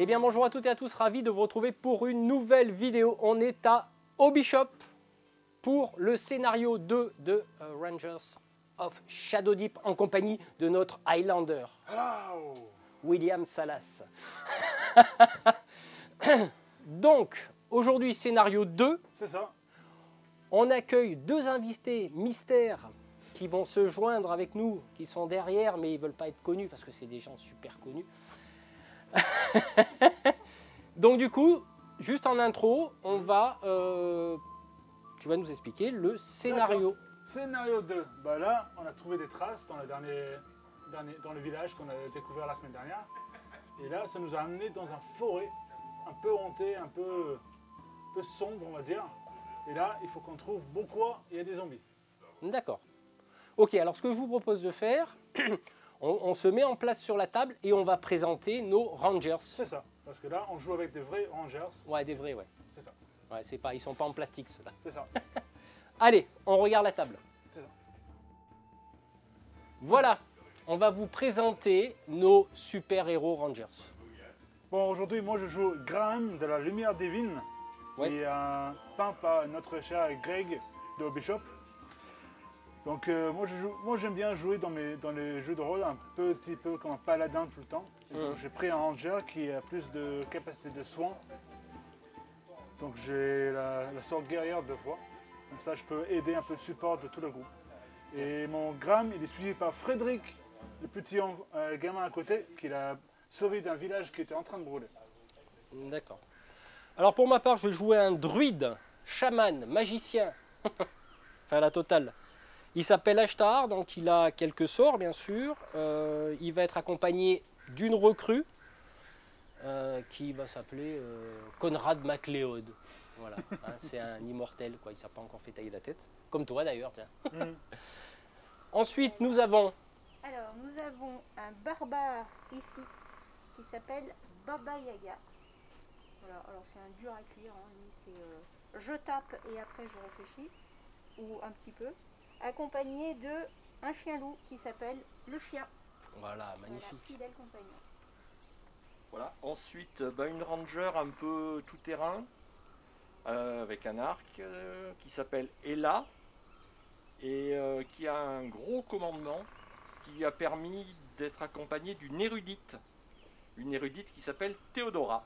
Eh bien bonjour à toutes et à tous, ravi de vous retrouver pour une nouvelle vidéo. On est à Hobby Shop pour le scénario 2 de Rangers of Shadow Deep en compagnie de notre Highlander, Hello. William Salas. Donc aujourd'hui scénario 2, C'est ça. on accueille deux invités mystères qui vont se joindre avec nous, qui sont derrière mais ils ne veulent pas être connus parce que c'est des gens super connus. Donc du coup, juste en intro, on va, tu vas nous expliquer le scénario. Scénario 2. Bah là, on a trouvé des traces dans le village qu'on a découvert la semaine dernière. Et là, ça nous a amené dans un forêt un peu hanté, un peu sombre, on va dire. Et là, il faut qu'on trouve pourquoi il y a des zombies. D'accord. Ok, alors ce que je vous propose de faire, on se met en place sur la table et on va présenter nos Rangers. C'est ça. Parce que là, on joue avec des vrais Rangers. Ouais, des vrais, ouais. C'est ça. Ouais, c'est pas, ils sont pas en plastique ceux-là. C'est ça. Allez, on regarde la table. C'est ça. Voilà, on va vous présenter nos super-héros Rangers. Bon, aujourd'hui, moi, je joue Graham de la Lumière Divine. Ouais. Qui est un peint par notre cher Greg de Hobby Shop. Donc moi j'aime bien jouer dans les jeux de rôle un petit peu comme un paladin tout le temps. Et donc j'ai pris un ranger qui a plus de capacité de soins. Donc j'ai la sorte guerrière 2 fois. Comme ça je peux aider un peu le support de tout le groupe. Et mon Graham il est suivi par Frédéric, le petit gamin à côté, qui l'a sauvé d'un village qui était en train de brûler. D'accord. Alors pour ma part, je vais jouer un druide, chaman, magicien, enfin la totale. Il s'appelle Ashtar, donc il a quelques sorts bien sûr. Il va être accompagné d'une recrue qui va s'appeler Conrad MacLeod. Voilà, hein, c'est un immortel, quoi. Il ne s'est pas encore fait tailler la tête. Comme toi d'ailleurs, tiens. Ensuite, nous avons... Alors, nous avons un barbare ici qui s'appelle Baba Yaga. Voilà, alors c'est un dur à cuire, hein. Lui, c'est je tape et après je réfléchis, ou un petit peu. Accompagné de un chien-loup qui s'appelle le chien. Voilà, magnifique. Voilà, fidèle compagnon. Voilà. Ensuite, une ranger un peu tout terrain avec un arc qui s'appelle Ella et qui a un gros commandement, ce qui lui a permis d'être accompagné d'une érudite qui s'appelle Théodora.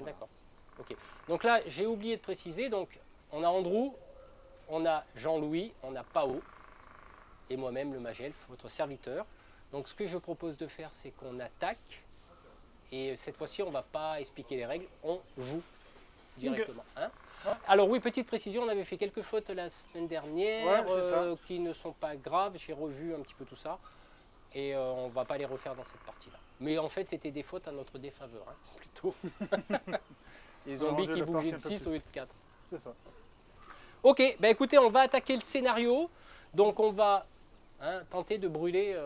D'accord. Ok. Donc là, j'ai oublié de préciser. Donc, on a Andrew, on a Jean-Louis, on a Pao et moi-même, le Magelf, votre serviteur. Donc, ce que je propose de faire, c'est qu'on attaque. Et cette fois-ci, on ne va pas expliquer les règles, on joue directement. Hein. Alors oui, petite précision, on avait fait quelques fautes la semaine dernière qui ne sont pas graves. J'ai revu un petit peu tout ça. Et on ne va pas les refaire dans cette partie-là. Mais en fait, c'était des fautes à notre défaveur, hein, plutôt. Les zombies qui bougeaient de 6 au lieu de 4. C'est ça. Ok, bah écoutez, on va attaquer le scénario. Donc on va tenter de brûler...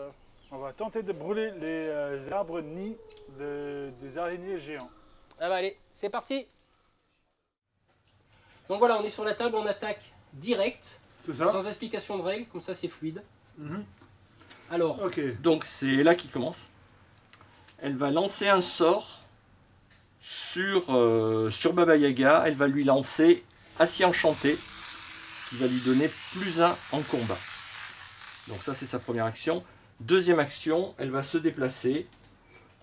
On va tenter de brûler les arbres nids des araignées géants. Ah bah allez, c'est parti. Donc voilà, on est sur la table, on attaque direct. C'est ça. Sans explication de règles, comme ça c'est fluide. Alors, Ok. Donc c'est Ella qui commence. Elle va lancer un sort sur Baba Yaga. Elle va lui lancer Acier Enchanté, qui va lui donner +1 en combat. Donc ça c'est sa première action. Deuxième action, elle va se déplacer.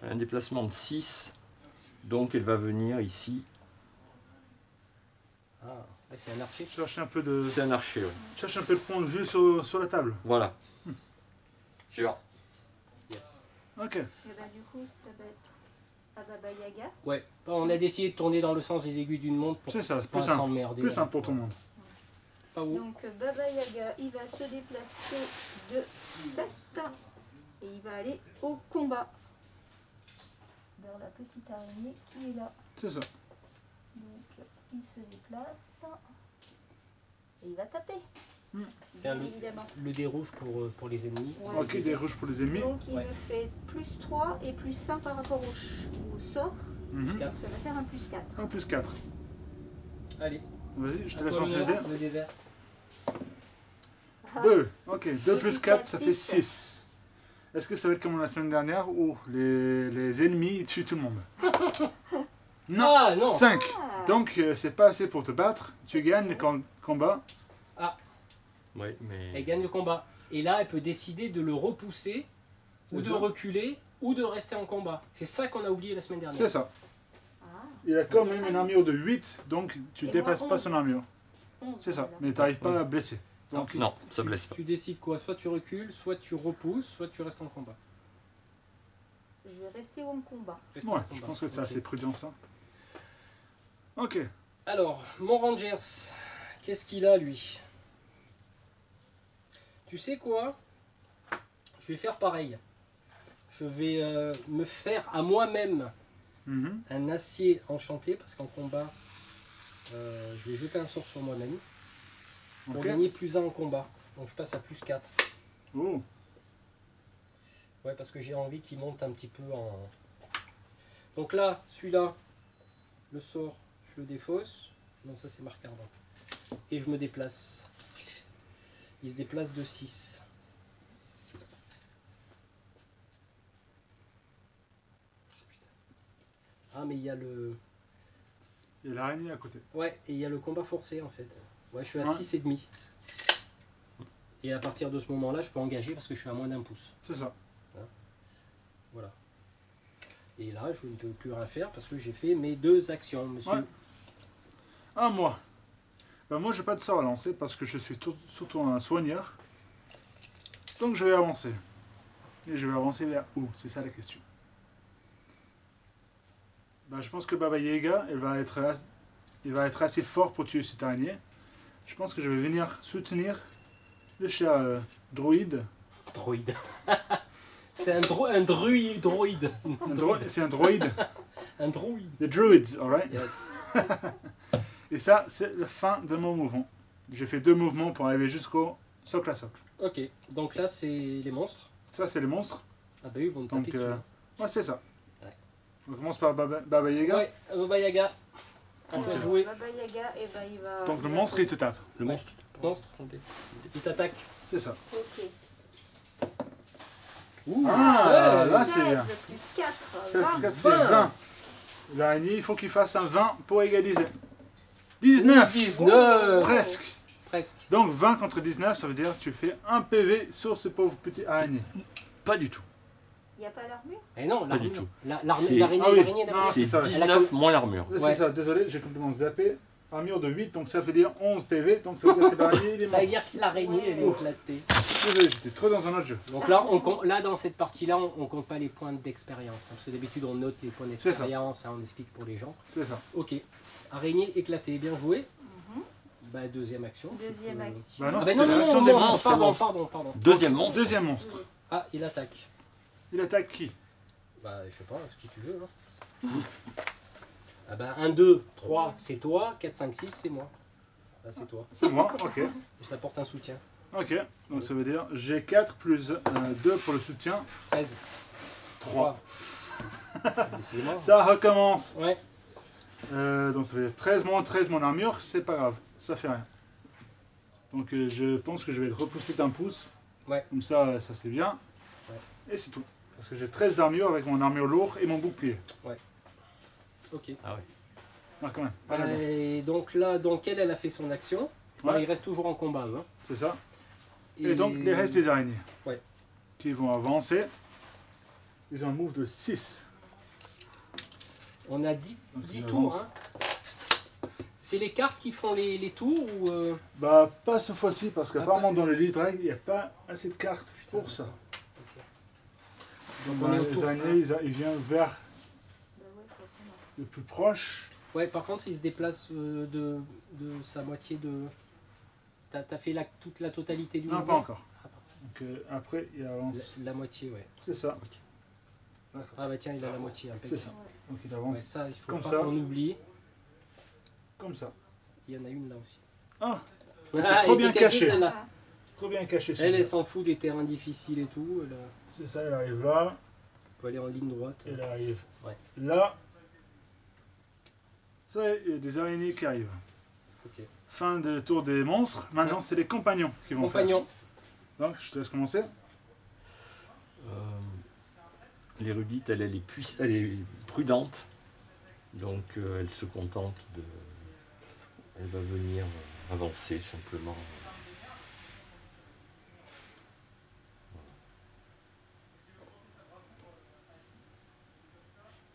Un déplacement de 6. Donc elle va venir ici. c'est un archer. Cherche un peu de. C'est un archer, ouais. Cherche un peu de point de vue sur la table. Voilà. Suivant. Yes. Ok. Et ben, du coup, ça va être à Baba Yaga. Ouais, on a décidé de tourner dans le sens des aiguilles d'une montre pour C'est ça, c'est pas plus simple. s'emmerder. Plus simple pour tout le monde. Pas où. Donc Baba Yaga, il va se déplacer de 7 et il va aller au combat. Vers la petite araignée qui est là. C'est ça. Donc il se déplace et il va taper. C'est Bien évidemment. le dé rouge pour les ennemis. Ouais. Ok, des rouges pour les ennemis. Donc il Ouais. me fait +3 et +1 par rapport au sort. Mhm. Ça va faire un +4. Un plus 4. Allez, Vas-y, je te à laisse toi lancer le dé. le dé vert. 2. Ok, 2 plus 4, ça fait Six. 6. Est-ce que ça va être comme la semaine dernière où les ennemis ils tuent tout le monde? Non, Ah non. 5. Ah. Donc c'est pas assez pour te battre. Tu gagnes le combat. Ouais, mais... Elle gagne le combat. Et là, elle peut décider de le repousser, ou C'est de ça. reculer, ou de rester en combat. C'est ça qu'on a oublié la semaine dernière. C'est ça. Ah. Il a quand même une armure de 8, donc tu Et dépasses moi, pas 11. son armure. 11, C'est ça. voilà. Mais t'arrives pas à blesser. Donc, Non, ça blesse pas. Tu décides quoi? Soit tu recules, soit tu repousses, soit tu restes en combat. Je vais rester en combat. Rester en ouais, combat. je pense que c'est Ok. assez prudent ça. Ok. Alors, mon Rangers, qu'est-ce qu'il a lui? Tu sais quoi? Je vais faire pareil. Je vais me faire à moi-même Mhm. un acier enchanté, parce qu'en combat, je vais jeter un sort sur moi-même pour Ok. gagner plus 1 en combat. Donc je passe à plus 4. Oh. Ouais, parce que j'ai envie qu'il monte un petit peu en... Donc là, celui-là, le sort, je le défausse. Non, ça c'est marqué ardent. Et je me déplace. Il se déplace de 6. Ah, mais il y a le... Il y a l'araignée à côté. Ouais, et il y a le combat forcé en fait. Ouais, je suis à Ouais. 6,5. Et à partir de ce moment-là, je peux engager parce que je suis à moins d'1 pouce. C'est ça. Voilà. Et là, je ne peux plus rien faire parce que j'ai fait mes 2 actions, monsieur. Ouais. Ah, moi. Ben, moi, j'ai pas de sort à lancer parce que je suis surtout un soigneur. Donc, je vais avancer. Et je vais avancer vers où? C'est ça la question. Ben, je pense que Baba Yaga, il va être assez fort pour tuer cette araignée. Je pense que je vais venir soutenir le chat droïde. Droïde. C'est un droïde. C'est un droïde. Un droïde. The druids, alright? Yes. Et ça, c'est la fin de mon mouvement. J'ai fait 2 mouvements pour arriver jusqu'au socle à socle. Ok, donc là, c'est les monstres. Ça, c'est les monstres. Ah bah oui, ils vont me Donc, taper dessus. ouais, c'est ça. Ouais. On commence par Baba Yaga. Ouais, Baba Yaga. On peut Ok. jouer. Baba Yaga, et ben il va. Donc, le il va monstre, il te tape. Le monstre. Monstre. Il t'attaque. C'est ça. Ok. Ouh, Ah, ouais. là, c'est 16 bien. plus 4, Ça 20. fait 20. L'araignée, il faut qu'il fasse un 20 pour égaliser. 19. 19. Presque. Presque. Donc, 20 contre 19, ça veut dire que tu fais 1 PV sur ce pauvre petit araignée. Pas du tout. Il n'y a pas l'armure? Et non, Pas du l'armure. tout. L'araignée, C'est- l'araignée, Ah oui. l'araignée, Non, l'araignée. C'est ça. 19 moins l'armure. C'est Ouais. ça, désolé, j'ai complètement zappé. Armure de 8, donc ça veut dire 11 PV, donc ça veut dire que l'araignée, il est Ça mort. veut dire que l'araignée, elle est Ouf. éclatée. Désolé, j'étais trop dans un autre jeu. Donc là, là dans cette partie-là, on compte pas les points d'expérience. Hein, parce que d'habitude, on note les points C'est ça. d'expérience, hein, on explique pour les gens. C'est ça. Ok. Araignée éclatée, bien joué. Mhm. Bah, deuxième action. Deuxième tu peux- action. Bah non, Ah bah c'était non, non, l'action non, des monstre, monstres. pardon. Deuxième monstre. Deuxième monstre. Ah, il attaque. Il attaque qui? Bah, je sais pas, ce que tu veux. Hein. Ah bah, 1, 2, 3, c'est toi. 4, 5, 6, c'est moi. Bah, c'est toi. C'est moi, ok. Je t'apporte un soutien. Ok, donc ça veut dire G4 plus 2 pour le soutien. 13, 3. 3. Décidément. Ça recommence. Ouais. Donc ça veut dire 13 moins 13 mon armure, c'est pas grave, ça fait rien. Donc je pense que je vais le repousser d'un pouce. Ouais. Comme ça, ça c'est bien. Ouais. Et c'est tout. Parce que j'ai 13 d'armure avec mon armure lourde et mon bouclier. Ok. Ah ouais. Ah quand même, pas là-dedans. Et donc là, donc elle a fait son action. Bon, Ouais. il reste toujours en combat, eux, hein. C'est ça. Et donc les restes des araignées. Ouais. Qui vont avancer. Ils ont un move de 6. On a 10, Donc, 10 ils tours. avancent. Hein. C'est les cartes qui font les tours ou Bah pas ce fois-ci parce Ah, qu'apparemment pas dans le livre il n'y a pas assez de cartes pour ça. Donc on est au les tour araignées ils viennent vers Bah ouais, de toute façon, non. le plus proche. Ouais, par contre, il se déplace de sa moitié de. T'as fait toute la totalité du Non, pas mouvement. encore. Donc après il avance. La moitié, ouais. C'est ça. D'accord. Ah bah tiens, il a la moitié. C'est ça. Donc il avance Ouais, ça, il faut comme pas ça. qu'on oublie. comme ça. Il y en a une là aussi. Ah, Ah, trop elle bien était caché. celle-là. Ah, trop bien caché. Elle, celui-là. elle s'en fout des terrains difficiles et tout. Elle C'est ça, elle arrive là. peut aller en ligne droite. Elle arrive Ouais. là. Ça, il y a des araignées qui arrivent. Ok. Fin de tour des monstres. Maintenant, Ouais. c'est les compagnons qui vont Compagnon. faire. Donc, je te laisse commencer. L'érudite, elle est prudente, donc elle se contente de... Elle va venir avancer simplement.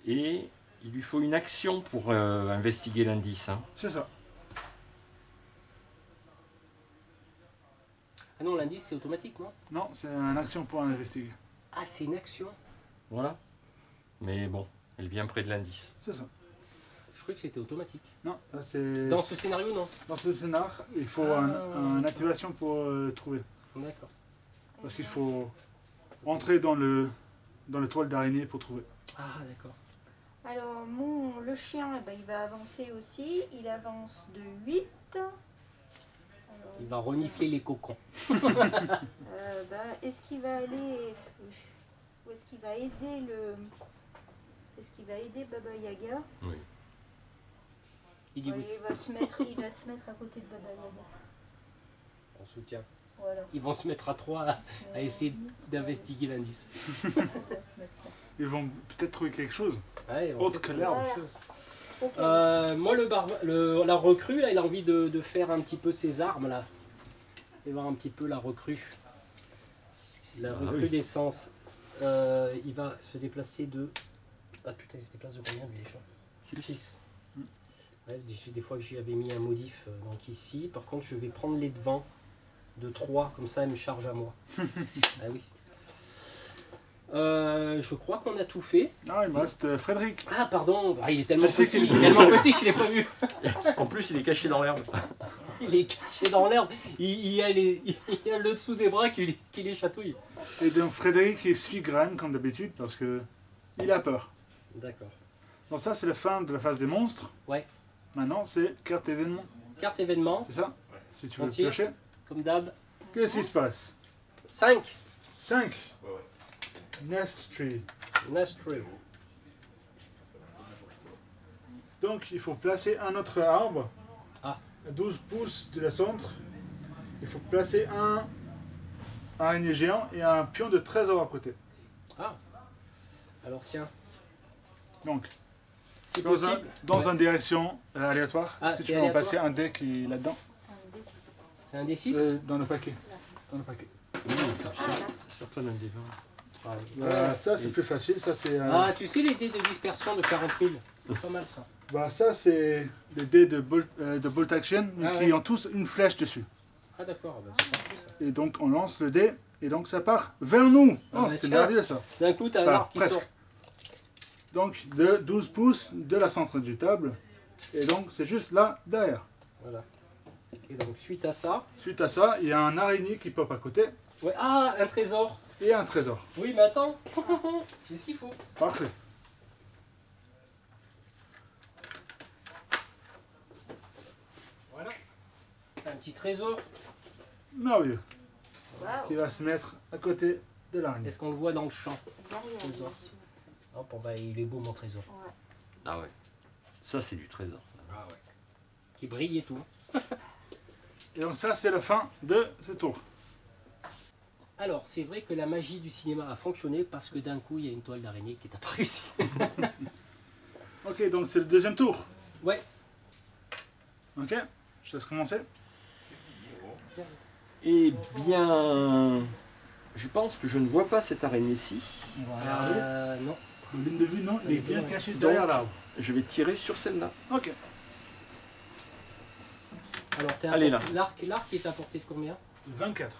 Et il lui faut une action pour investiguer l'indice. Hein. C'est ça. Ah non, l'indice c'est automatique, non? Non, c'est une action pour investiguer. Ah, c'est une action. Voilà. Mais bon, elle vient près de l'indice. C'est ça. Je croyais que c'était automatique. Non, ça c'est... Dans ce scénario, non? Dans ce scénar, il faut une activation pour trouver. D'accord. Parce qu'il faut entrer dans le toile d'araignée pour trouver. Ah, d'accord. Alors, le chien, eh ben, il va avancer aussi. Il avance de 8. Alors, Il va renifler les cocons. est-ce qu'il va aller... Ou est-ce qu'il va aider le... Est-ce qu'il va aider Baba Yaga? Oui. Il dit oui. Ouais, il va se mettre à côté de Baba Yaga. On soutient. Voilà. Ils vont se mettre à 3 à essayer d'investiguer l'indice. On va se mettre là. Ils vont peut-être trouver quelque chose. Ouais, Autre que l'herbe. Ok. Moi, la recrue, là, il a envie de faire un petit peu ses armes, là. Et voir un petit peu la recrue. La recrudescence. Il va se déplacer de... Ah putain, il se déplace de combien, lui, déjà? 6. Ouais, des fois que j'y avais mis un modif, donc ici. Par contre, je vais prendre les devants de 3, comme ça, elle me charge à moi. Ah oui. Je crois qu'on a tout fait. Non, il me reste Frédéric. Ah pardon, il est tellement Je sais petit, qu'il- il est tellement petit, je l'ai pas vu. En plus, il est caché dans l'herbe. Il est caché dans l'herbe, il a le dessous des bras qui les chatouille. Et donc Frédéric il suit Gran comme d'habitude parce que il a peur. D'accord. Donc ça c'est la fin de la phase des monstres. Ouais. Maintenant c'est carte événement. Carte événement, C'est ça? Si tu veux On tire. piocher. comme d'hab. Qu'est-ce qui se passe? 5. 5. Nest Tree. Nest tree. Donc il faut placer un autre arbre Ah. à 12 pouces de la centre. Il faut placer un araignée géant et un pion de trésor à côté. Ah. Alors tiens, Donc si dans possible. une direction aléatoire. Ah, Est-ce que tu c'est peux en aléatoire. passer un dé qui est là-dedans? C'est un D6. Dans le paquet. Dans le paquet. Certains d'un des 20. Ça c'est plus facile. Ça c'est Ah, tu sais les dés de dispersion de 40 000. C'est pas mal ça. ça c'est des dés de bolt action mais Ah qui ouais. ont tous une flèche dessus. Ah d'accord, bah, c'est parfait ça. Et donc on lance le dé et donc ça part vers nous. Ah, Oh, bah, c'est tiens. merveilleux ça. D'un coup, t'as un Voilà, arbre qui presque. sort. Donc de 12 pouces de la centre du table. Et donc c'est juste là derrière. Voilà. Et donc suite à ça, Suite à ça, il y a un araignée qui pop à côté ouais, ah, un trésor. et un trésor. Oui, mais attends, j'ai ce qu'il faut. Parfait. Voilà. Un petit trésor. Merveilleux. Waouh. Qui va se mettre à côté de l'araignée. Est-ce qu'on le voit dans le champ? Derrière, Trésor. bien sûr. Hop, bon, bah, il est beau mon trésor. Ouais. Ah ouais. Ça, c'est du trésor. Ah ouais. Qui brille et tout. Et donc ça c'est la fin de ce tour. Alors, c'est vrai que la magie du cinéma a fonctionné parce que d'un coup, il y a une toile d'araignée qui est apparue ici. Ok, donc c'est le deuxième tour. Ouais. Ok, je te laisse commencer. Eh bien, je pense que je ne vois pas cette araignée-ci. On va regarder. Non. Le ligne de vue, non, Ça il est dépend, bien ouais. caché Donc- derrière l'arbre. Je vais tirer sur celle-là. Ok. Alors, Allez, là. L'arc est à portée de combien? 24.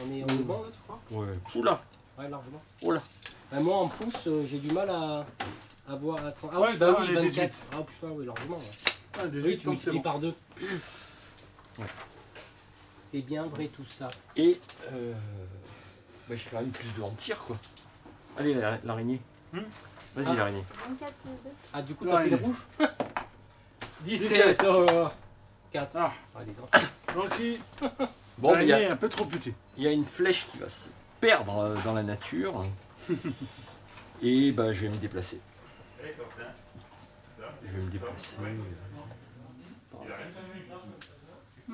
On est bon là, tu crois? Ouais. Oula. Ouais, largement. Oh là. Moi, en pouce, j'ai du mal à voir. Ah Ouais, oui, bah là, oui, on est 24. 18. Ah putain, oui, largement. Ouais. Ah, 18, Oui, tu donc c'est multiplies bon. par 2. Ouais. C'est bien vrai tout ça. Et j'ai quand même plus de tir, quoi. Allez, l'araignée. Vas-y, Ah. l'araignée. 24 plus 2. Ah, du coup, Ouais, t'as pris le il est. rouge 17. 4. Ah. Allez, Donc Bon, il y, l'araignée est un peu trop petit. a une flèche qui va se perdre dans la nature. Et bah, je vais me déplacer. Je vais me déplacer.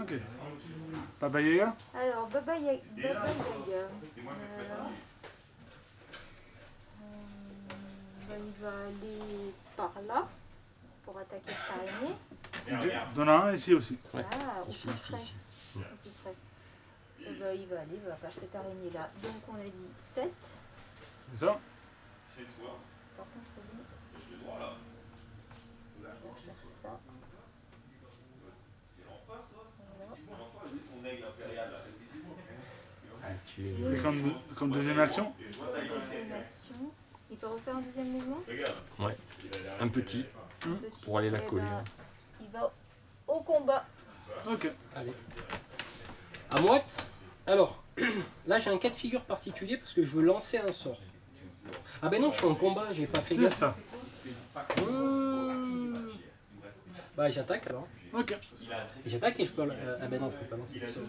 Ok. Baba Yaga. Alors, Baba Yaga. par là pour attaquer cette araignée. Il y en a un ici aussi. Ouais. Ah, au Ici, plus ici, près. ici. Au plus près. Et ben, il va aller vers cette araignée-là. Donc on a dit 7. C'est ça. Par contre, lui, il va faire ça. Tu es- Et comme deuxième action, Deuxième action. Il peut refaire un deuxième mouvement. un petit Petit. pour aller la Eh coller. ben, il va au combat. ok. Allez. À moite. Alors, là j'ai un cas de figure particulier parce que je veux lancer un sort. Ah ben non, je suis en combat, j'ai pas fait C'est gaffe. ça. Bah j'attaque alors. Ok. J'attaque et je peux... ah ben non, je peux pas lancer le sort.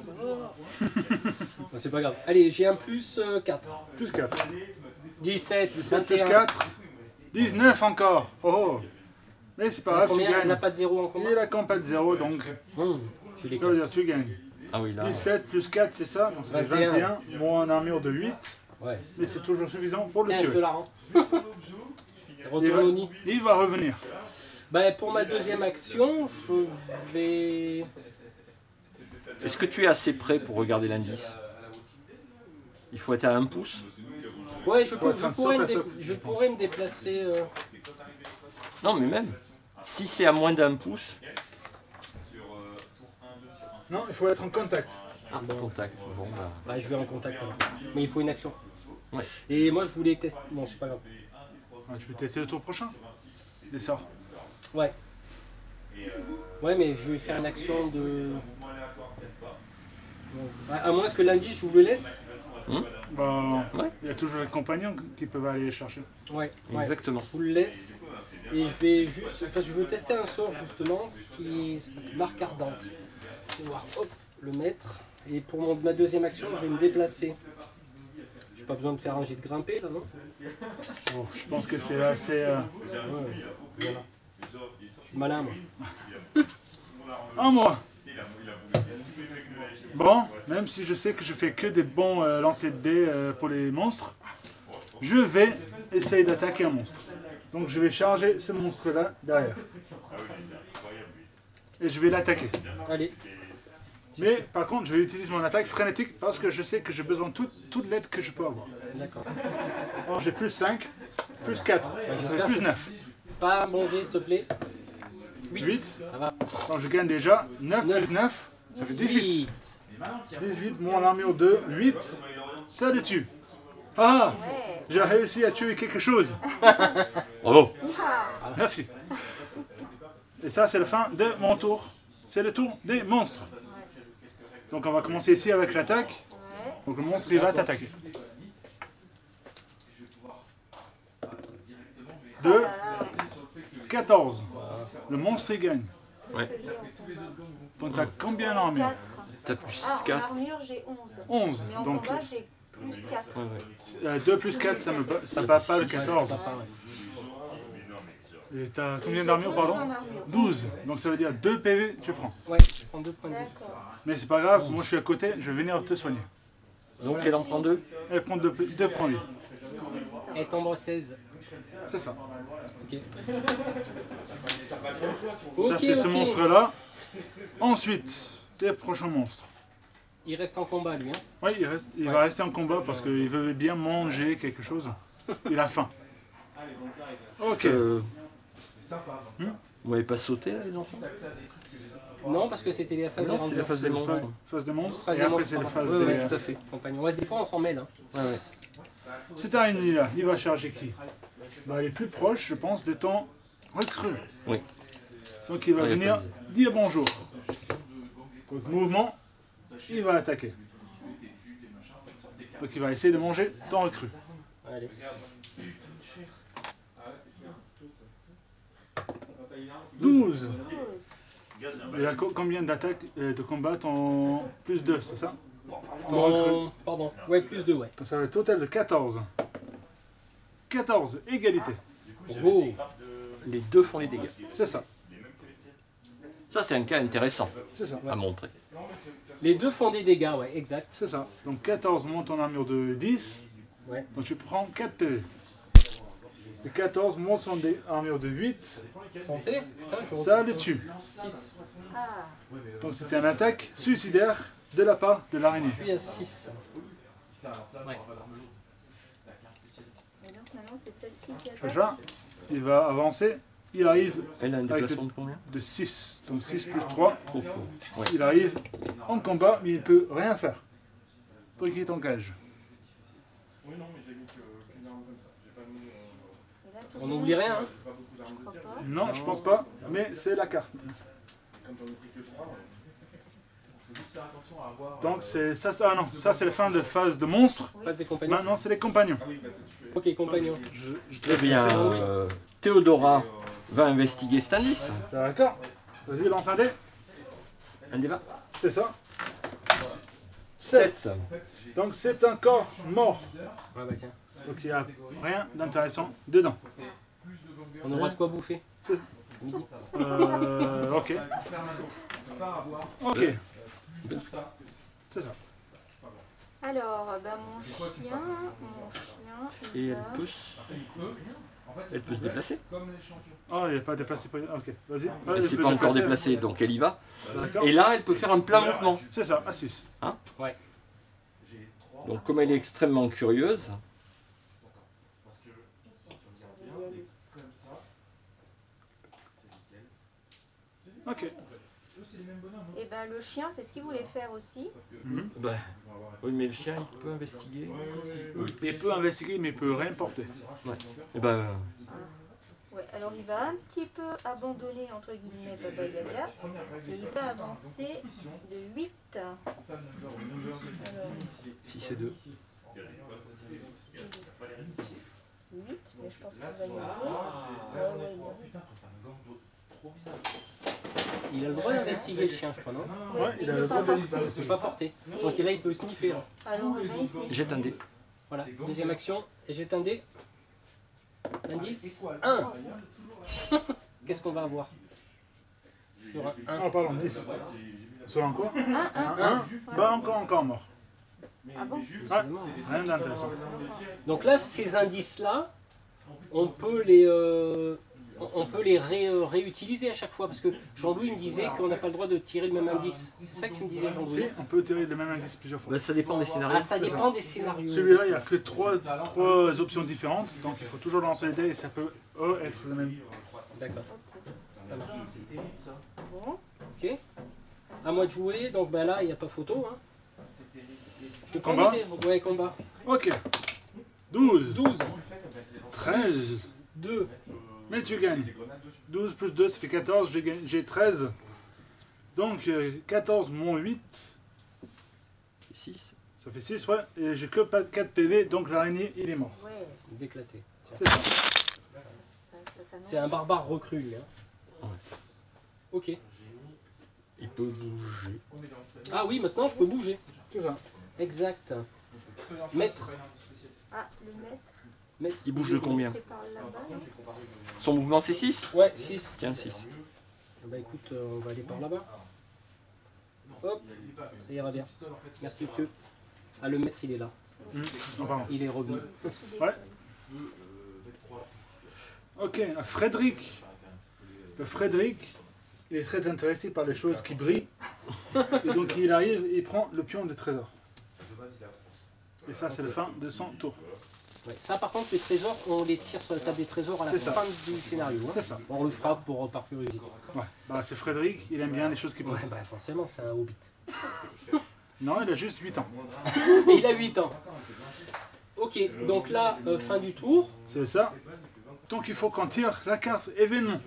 Bon, c'est pas grave. Allez, j'ai un plus 4. Plus 4. 17, 17 plus 21. 4. 19 encore. Oh. Mais c'est pas grave, tu Combien? Elle n'a gagnes. pas de 0 en combat. Il a quand pas de 0, donc Je les ça veut dire que tu gagnes. Ah oui, là. 17 plus 4, c'est ça. Donc ça fait 21. 21. Moi en armure de 8. Ouais. Mais c'est toujours suffisant pour le Tiens, je te tuer. la rends. Il Retourne va, au nid. il va revenir. Bah, pour ma deuxième action, je vais... Est-ce que tu es assez près pour regarder l'indice? Il faut être à 1 pouce. Ouais, je, Ouais, enfin, pourrais, sauf à je je pense. pourrais me déplacer... Non, mais même. Si c'est à moins d'1 pouce, Non, il faut être en contact. contact. Bon, bah. Bah, je vais en contact alors. Mais il faut une action. Ouais. Et moi, je voulais tester... Bon, c'est pas grave. Ah, tu peux tester le tour prochain. Les sorts. Ouais. Ouais, mais je vais faire une action de... Bon, bah, à moins que l'indice, je vous le laisse. Bah, Ouais. il y a toujours les compagnons qui peuvent aller les chercher. Ouais. Exactement. Je vous le laisse. Et je vais juste... Parce que je veux tester un sort, justement, qui est marque ardente. Je vais voir, hop, le mettre. Et pour ma deuxième action, je vais me déplacer. J'ai pas besoin de faire un jet de grimper, là, non? Bon, je pense que c'est assez... Ouais, voilà. Je suis malin, moi. À moi. Bon, même si je sais que je fais que des bons lancers de dés pour les monstres, je vais essayer d'attaquer un monstre. Donc je vais charger ce monstre-là derrière. Et je vais l'attaquer. Allez. Mais par contre, je vais utiliser mon attaque frénétique parce que je sais que j'ai besoin de toute l'aide que je peux avoir. D'accord. Alors j'ai plus 5, plus 4, ça fait j'espère plus que- 9. Pas un bon jet, s'il te plaît. 8. Ça va. Donc je gagne déjà 9 Neuf. plus 9, ça fait 18. 18, mon armure de 8, ça le tue. Ah, Ouais. j'ai réussi à tuer quelque chose. Bravo. Merci. Et ça, c'est la fin de mon tour. C'est le tour des monstres. Donc on va commencer ici avec l'attaque. Ouais. Donc le monstre, il va t'attaquer. 2, Ah là là. 14. Le monstre, il gagne. Ouais. Donc t'as combien en armure 4. T'as plus Ah, en 4. armure, j'ai 11. 11. Mais en Donc combat, j'ai plus 4. Ouais, ouais. 2 plus 4, ça ne bat pas le 14. Ça part, ouais. Et t'as combien d'armure, pardon 12. Donc ça veut dire 2 PV, tu prends. Ouais, je prends 2 points de vie. D'accord. Mais c'est pas grave, moi je suis à côté, je vais venir te soigner. Donc elle en prend 2. Elle prend 2 points de vie. Et tombe 16. C'est ça. Ok. Ça, c'est ce monstre-là. Ensuite, les prochains monstres. Il reste en combat, lui. Hein. Oui, il va rester en combat parce qu'il veut bien manger quelque chose. Il a faim. Ok. Vous m'avez pas sauté là, les enfants? Non, parce que c'était la phase Non, des c'est la Rangers. phase des monstres. Phase des monstres. Phase Et des après, monstres, c'est la pardon. phase Ouais, des... ouais, tout à fait. Compagnons. Ouais, des fois, on s'en mêle. Hein. Ouais, ouais. Cet araignée-là, il va charger qui? Bah, il est plus proche, je pense, de ton recrue. Oui. Donc il va Ouais, y a venir pas dire bonjour. Donc mouvement, il va attaquer. Donc il va essayer de manger ton recrue. Allez. 12. Il a combien d'attaques de combat en plus 2, c'est ça? Ton recrue. Pardon. Ouais, plus 2, ouais. Donc ça va être total de 14. 14, égalité. Oh. Les deux font les dégâts. C'est ça, Ça, c'est un cas intéressant c'est ça, à montrer. Les deux font des dégâts, ouais, exact. c'est ça. Donc 14 monte en armure de 10. Ouais. Donc tu prends 4 PV. Le 14 monte son armure de 8. Santé. Putain, je Ça le tue. 6. Ah, Donc c'était une attaque suicidaire de la part de l'araignée. Je suis à 6. Ouais. et donc maintenant c'est celle-ci qui attaque. Déjà, il va avancer. Il arrive Elle a un Avec déplacement de combien? de 6. Donc 6 plus 3. Trop court. Ouais. Il arrive en combat, mais il ne peut rien faire. Donc il est en cage. Et là, tout On le n'oublie monde, rien. Hein. je crois pas. Non, je pense pas, mais c'est la carte. Donc c'est ça, ah non, ça c'est la fin de phase de monstre. Pas des compagnons. Maintenant c'est les compagnons. Ok, compagnons. Je te Eh laisse bien, passer. Théodora va investiguer cet indice. D'accord. Vas-y, lance un dé. Un des 20. C'est ça. 7. 7. Donc c'est un corps mort. Ouais, bah tiens. Donc il n'y a rien d'intéressant dedans. On aura de quoi bouffer. C'est- Midi. Ok. Ok. C'est ça. Alors, bah, mon chien, Et il elle va... pousse. Elle peut se déplacer. Oh, il n'est pas déplacé. Ok, vas-y. Elle Ouais, ne s'est peut pas encore déplacer. déplacée, donc elle y va. D'accord. Et là, elle peut faire un plein mouvement. C'est ça, à 6. Ouais. Donc comme elle est extrêmement curieuse, Ok. Et ben le chien, c'est ce qu'il voulait faire aussi. bah, oui, mais le chien, il peut investiguer. Il peut investiguer, mais il peut rien porter. Et ben, Ouais, alors il va un petit peu abandonner entre guillemets Baba Yaga et il va avancer de 8. Alors, 6 et 2. 8, mais je pense qu'il va y aller. Ouais, Il a le droit d'investiguer le chien, je crois, non? Ouais, il a le droit de- C'est pas porté. Donc là, il peut sniffer. Là. Alors, il va ici. Jette un dé. Voilà, deuxième action. Et jette un dé. Indice 1. Qu'est-ce qu'on va avoir? Sur un 1. Ah, pardon, 10. Sur un quoi? 1. 1. Bah, encore mort. Ah bon? Ouais, rien d'intéressant. Donc là, ces indices-là, on peut les réutiliser à chaque fois. Parce que Jean-Louis me disait qu'on n'a pas le droit de tirer le même indice. C'est ça que tu me disais, Si, Jean-Louis? on peut tirer le même indice plusieurs fois. Bah, ça dépend des scénarios. Ah, ça dépend des scénarios. Celui-là, il n'y a que trois options différentes, donc il faut toujours lancer les dés et ça peut être le même. D'accord, ça marche. Bon. Ok. À moi de jouer, donc bah là, il n'y a pas photo. Hein. Je vais Combat. prendre les dés. Ouais, combat. Ok. 12, 12, 13. 2, Mais tu gagnes. 12 plus 2, ça fait 14. J'ai 13. Donc 14 moins 8, 6. ça fait 6, ouais. Et j'ai que pas 4 PV, donc l'araignée, il est mort. Ouais, déclaté. Tiens. C'est ça. ça C'est un barbare recru, lui. Hein. Ok. Il peut bouger. Ah oui, maintenant je peux bouger. C'est ça. Exact. Maître. Ah, le maître, Il bouge de combien? c'est par là-bas, non? Son mouvement c'est 6? Ouais, 6. Tiens, 6. Bah écoute, on va aller par là-bas. Hop, ça ira bien. Merci monsieur. Ah, le maître il est là. Non, pardon. Il est revenu. Ouais. Ok, Frédéric. Le Frédéric, il est très intéressé par les choses qui brillent. Et donc il arrive et il prend le pion des trésors. Et ça, c'est la fin de son tour. Ouais. Ça par contre, les trésors, on les tire sur la table des trésors à la C'est ça. fin du scénario. Hein. C'est ça. On le fera pour par curiosité. Ouais. Bah, c'est Frédéric, il aime bien les choses qui brillent. Ouais, bah forcément, c'est un hobbit. Non, il a juste 8 ans. Et il a 8 ans. Ok, donc là, fin du tour. C'est ça. Donc il faut qu'on tire la carte événement.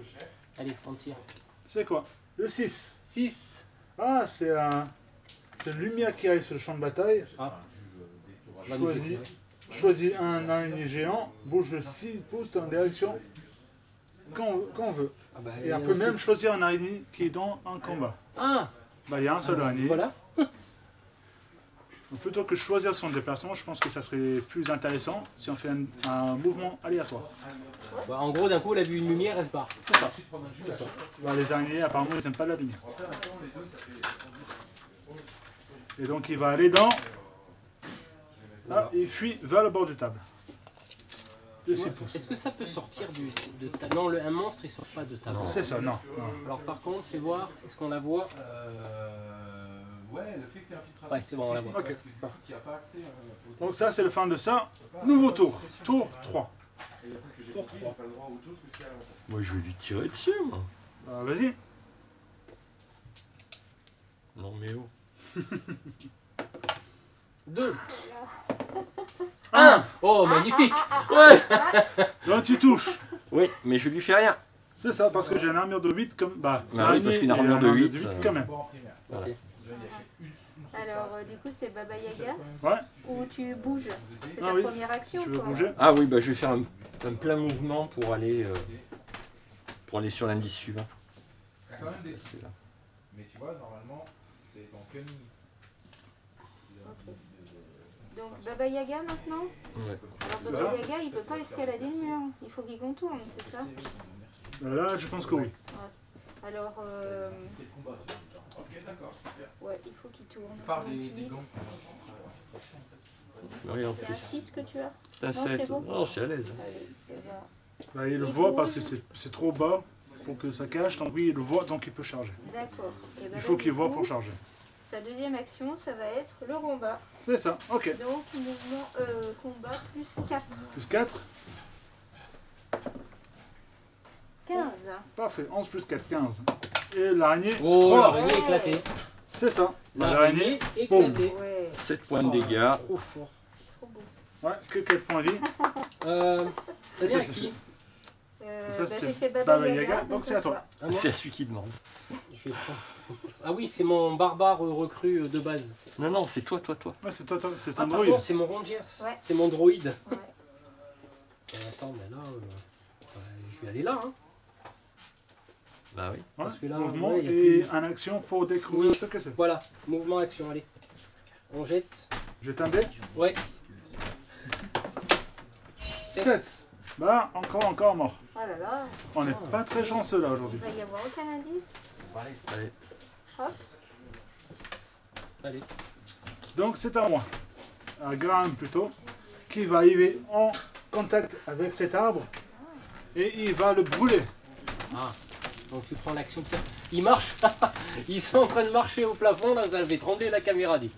Allez, on tire. C'est quoi? Le 6. 6. Ah, c'est une lumière qui arrive sur le champ de bataille. Ah. On va nous Choisis, éclairer. choisis un araignée géant, bouge de 6 pouces dans la direction qu'on veut. Ah bah, Et on peut même choisir un araignée qui est dans un combat. Ah, Bah, il y a un seul araignée. voilà. Donc, plutôt que choisir son déplacement, je pense que ça serait plus intéressant si on fait un mouvement aléatoire. Bah, en gros, d'un coup, elle a vu une lumière, elle se barre. C'est ça. C'est ça. Bah, les araignées, apparemment, ils n'aiment pas la lumière. Et donc, il va aller dans... Ah, il fuit vers le bord de table. de 6 pouces. Est-ce que ça peut sortir de table? Non, un monstre il sort pas de table. C'est ça, non. Alors par contre, fais voir, est-ce qu'on la voit? Ouais, le fait que tu aies infiltration. Ouais, c'est bon, on la voit. Ok. Parce que du coup, tu n'as pas accès au Donc ça, c'est le fin de ça. Nouveau tour. Tour 3. Et parce que j'ai compris, j'ai pas le droit à autre chose que ce qu'il y a à l'intérieur. Moi, je vais lui tirer dessus, moi. Vas-y. Non, mais oh. 2. 1. Oh, magnifique. Ouais. Donc tu touches. Oui, mais je lui fais rien. C'est ça, parce que j'ai une armure de 8 comme... Bah, oui, parce qu'une armure de 8, quand même. Pas en primaire. Voilà. Ok. Déjà, il y a une Alors, du coup, c'est Baba Yaga Ouais, ou tu bouges. C'est Ah ta oui, première si action. tu veux quoi. bouger. Ah oui, bah, je vais faire un plein mouvement pour aller sur l'indice suivant. T'as quand même des. C'est là. Mais tu vois, normalement, c'est en cunning. Ok. Donc, Baba Yaga maintenant. Ouais. Alors, C'est Baba ça. Yaga, il peut pas escalader le mur. Il faut qu'il contourne, c'est ça? Là, je pense que oui. Alors, Ok, d'accord, super. ouais, il faut qu'il tourne. Par Donc, des huit. gants. Oui, en C'est un plus. 6 que tu as? C'est un Non, c'est 7. bon. Non, c'est à l'aise. Allez, eh ben, Bah, il le Il voit bouge. parce que c'est trop bas pour que ça cache. Donc oui, il le voit, donc il peut charger. d'accord. Eh ben Il là, faut du qu'il voit coup, pour charger. Sa deuxième action, ça va être le combat. C'est ça, ok. Donc, mouvement, combat plus 4. Plus 4. 15. Parfait, 11 plus 4, 15. Et l'araignée, Oh, 3. l'araignée éclatée. C'est ça. L'araignée boum. éclatée. Ouais, 7 points de dégâts. Trop fort. trop beau. Ouais, que 4 points de vie. Ça vient à c'est qui? Ça, Bah, c'était j'ai fait Baba Baba Yaga, Yaga, donc c'est à toi. Ah, moi C'est à celui qui demande. Je vais prendre. Ah oui, c'est mon barbare recrue de base. Non, non, c'est toi. Ouais, c'est toi, c'est Ah un pardon, droïde. c'est mon Rangers. Ouais. C'est mon droïde. Ouais. Attends, mais là, je vais aller là. Hein. Bah oui. Ouais, parce que là, mouvement ouais, y a et plus- un action pour découvrir Oui. ce que c'est. Voilà, mouvement action, allez. On jette. Jette un dé. Ouais. 7. Bah, encore mort. Oh là là, On n'est pas très chanceux là il aujourd'hui. va y avoir aucun indice. Allez. Hop. Allez. Donc c'est à moi, à Graham plutôt, qui va arriver en contact avec cet arbre et il va le brûler. Ah. Donc tu prends l'action. Il marche. Ils sont en train de marcher au plafond, là, ça fait trembler la caméra, dit.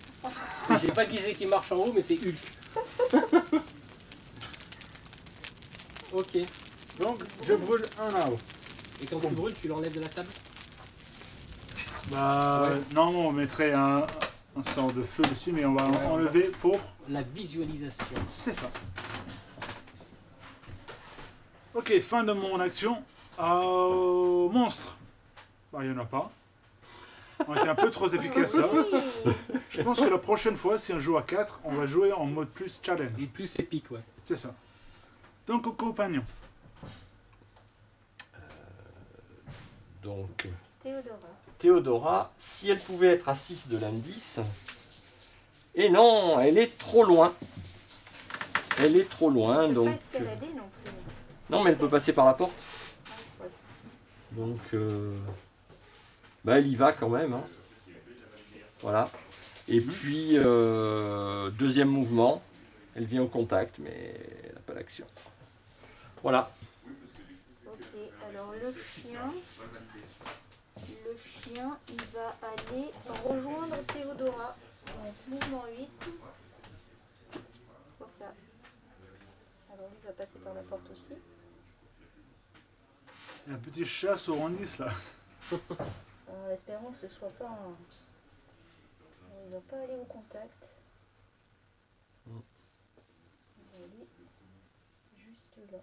Je sais pas qui c'est qui marche en haut, mais c'est Hulk. Ok. Donc je brûle un arbre. Et quand tu brûles, tu l'enlèves de la table? Bah, Ouais. non, on mettrait un sort de feu dessus, mais on va enlever pour... La visualisation. C'est ça. Ok, fin de mon action. Monstre. Bah, il n'y en a pas. On était un peu trop efficace là. Oui. Je pense que la prochaine fois, si on joue à 4, on va jouer en mode plus challenge. Et plus épique, ouais. C'est ça. Donc, au compagnon. Donc, Théodora. Théodora, si elle pouvait être à 6 de l'indice. Et non, elle est trop loin. Elle est trop loin, Elle peut donc. pas escalader non plus. Non, mais elle peut passer par la porte. Ouais. Donc, bah, elle y va quand même. Hein. Voilà. Et puis, deuxième mouvement, elle vient au contact, mais elle n'a pas l'action. Voilà. Ok, alors le chien, il va aller rejoindre Théodora. Donc mouvement 8. Hop là. Alors lui va passer par la porte aussi. Il y a un petit chat sur indice là. En espérant que ce soit pas un... Il va pas aller au contact. Il va aller juste là.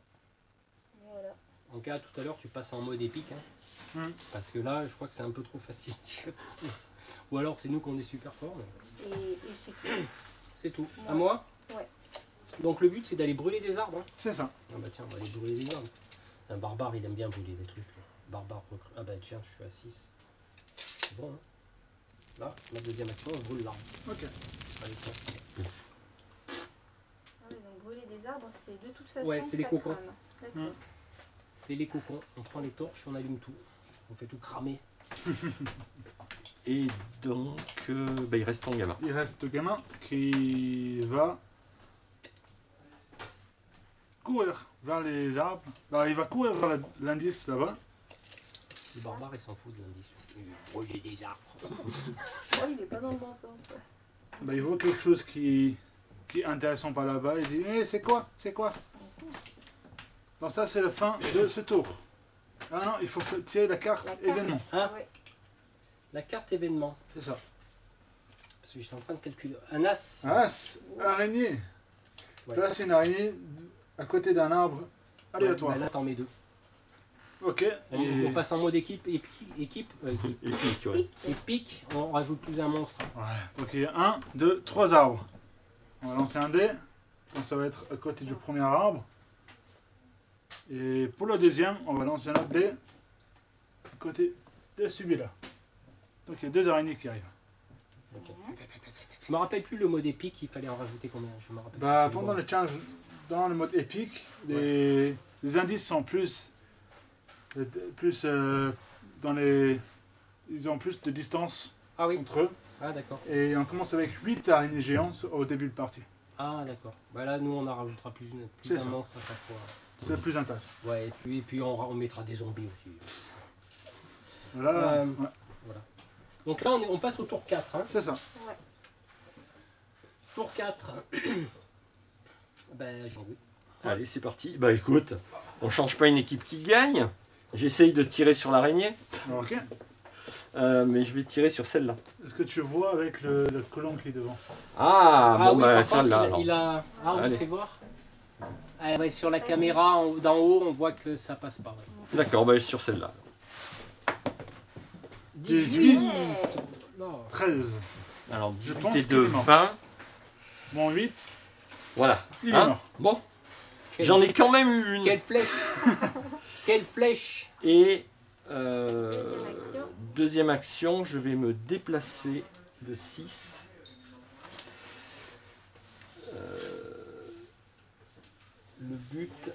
Voilà. En cas, tout à l'heure, tu passes en mode épique. Hein. Parce que là, je crois que c'est un peu trop facile. Ou alors, c'est nous qu'on est super forts. Mais... Et c'est tout. C'est tout. Ouais. À moi? Ouais. Donc, le but, c'est d'aller brûler des arbres. Hein. C'est ça. Ah bah tiens, on va aller brûler des arbres. Un barbare, il aime bien brûler des trucs. Lui. Barbare recrue. Ah bah tiens, je suis à 6. C'est bon, hein. Là, ma deuxième action, on brûle l'arbre. Ok. Allez, tiens. Ah oui, donc brûler des arbres, c'est de toute façon. Ouais, c'est les ça cocons. crame. D'accord. C'est les cocons. On prend les torches, on allume tout. On fait tout cramer. Et donc, bah, il reste ton gamin. Il reste le gamin qui va courir vers les arbres. Alors, il va courir vers l'indice là-bas. Le barbare, il s'en fout de l'indice. Il veut brûler des arbres. Oh, il est pas dans le bon sens. Bah, il voit quelque chose qui est intéressant par là-bas. Il dit, c'est quoi? C'est quoi? Donc ça, c'est la fin de ce tour. Ah non, il faut tirer la carte La carte. événement. Ah, Ouais. la carte événement. C'est ça. Parce que j'étais en train de calculer. Un as. As, araignée. Ouais. Place une araignée à côté d'un arbre aléatoire. Bah, là, t'en mets 2. Ok. Et... On passe en mode équipe. Équipe. Épique, ouais. Épique, on rajoute plus un monstre. Ouais. Donc il y a 1, 2, 3 arbres. On va lancer un dé. Donc ça va être à côté du premier arbre. Et pour le deuxième, on va lancer un autre dé à côté de celui-là. Donc il y a 2 araignées qui arrivent. Je me rappelle plus le mode épique, il fallait en rajouter combien. Je me rappelle. Bah, Mais pendant bon. le challenge, dans le mode épique, les indices sont plus dans les... Ils ont plus de distance Ah oui. entre eux. Ah d'accord. Et on commence avec 8 araignées géantes au début de partie. Ah d'accord. Bah là, nous, on en rajoutera plus C'est un ça. monstre à chaque fois. C'est plus intéressant. Ouais, et puis on mettra des zombies aussi. Voilà. Euh, Ouais, Donc là, on passe au tour 4. Hein. c'est ça. Ouais. Tour 4. Ben, Jean-Louis. Allez, c'est parti. Bah écoute, on change pas une équipe qui gagne. J'essaye de tirer sur l'araignée, Ok. mais je vais tirer sur celle-là. Est-ce que tu vois avec le colon qui est devant? Ah, bon, oui, bah par contre, celle-là alors. il a... Ah, on Allez. le fait voir. Ah, ouais, sur la caméra d'en haut, on voit que ça passe pas. Ouais. D'accord, bah sur celle-là. 18. Là. 13. Alors Je 18 pense et qu'il 2, est mort. 20. Mon 8, Voilà. il est Hein mort. Bon, Quelle- j'en ai quand même eu une. Quelle flèche. Quelle flèche. Et Deuxième action. deuxième action, je vais me déplacer de 6. Le but,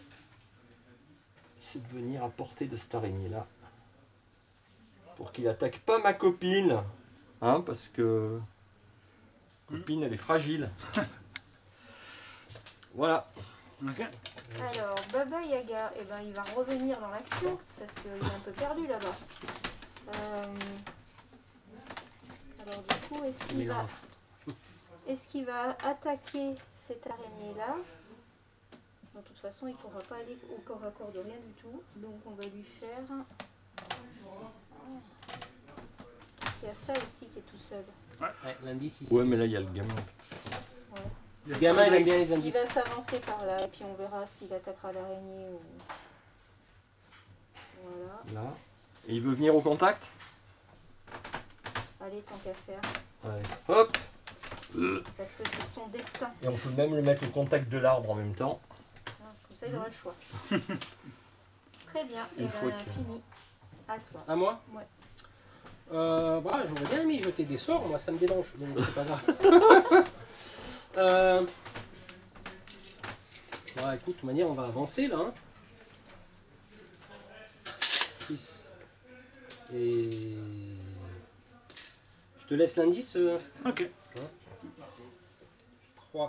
c'est de venir à portée de cette araignée-là. Pour qu'il attaque pas ma copine. Hein, parce que... Copine, elle est fragile. Voilà. Ok. Alors, Baba Yaga, eh ben, il va revenir dans l'action parce qu'il est un peu perdu là-bas. Alors du coup, est-ce qu'il va attaquer cette araignée-là? De toute façon, il ne pourra pas aller au corps à corps de rien du tout. Donc on va lui faire... Il y a ça aussi qui est tout seul. Ouais, l'indice ici. Ouais, mais là, il y a le gamin. Il y a Le gamin, il aime Frédéric. bien les Il indices. va s'avancer par là et puis on verra s'il attaquera l'araignée ou... Voilà. Là. Et il veut venir au contact? Allez, tant qu'à faire. Ouais. Hop. Parce que c'est son destin. Et on peut même le mettre au contact de l'arbre en même temps. Hein, comme ça, il aura le choix. Très bien. Une Et fois ben, que- fini. À toi. À moi? Ouais. Bah, j'aurais bien aimé jeter des sorts, moi ça me dérange, donc c'est pas grave. Ouais, écoute, de toute manière, on va avancer là. Hein. 6. Et. Je te laisse l'indice. Ok. 3.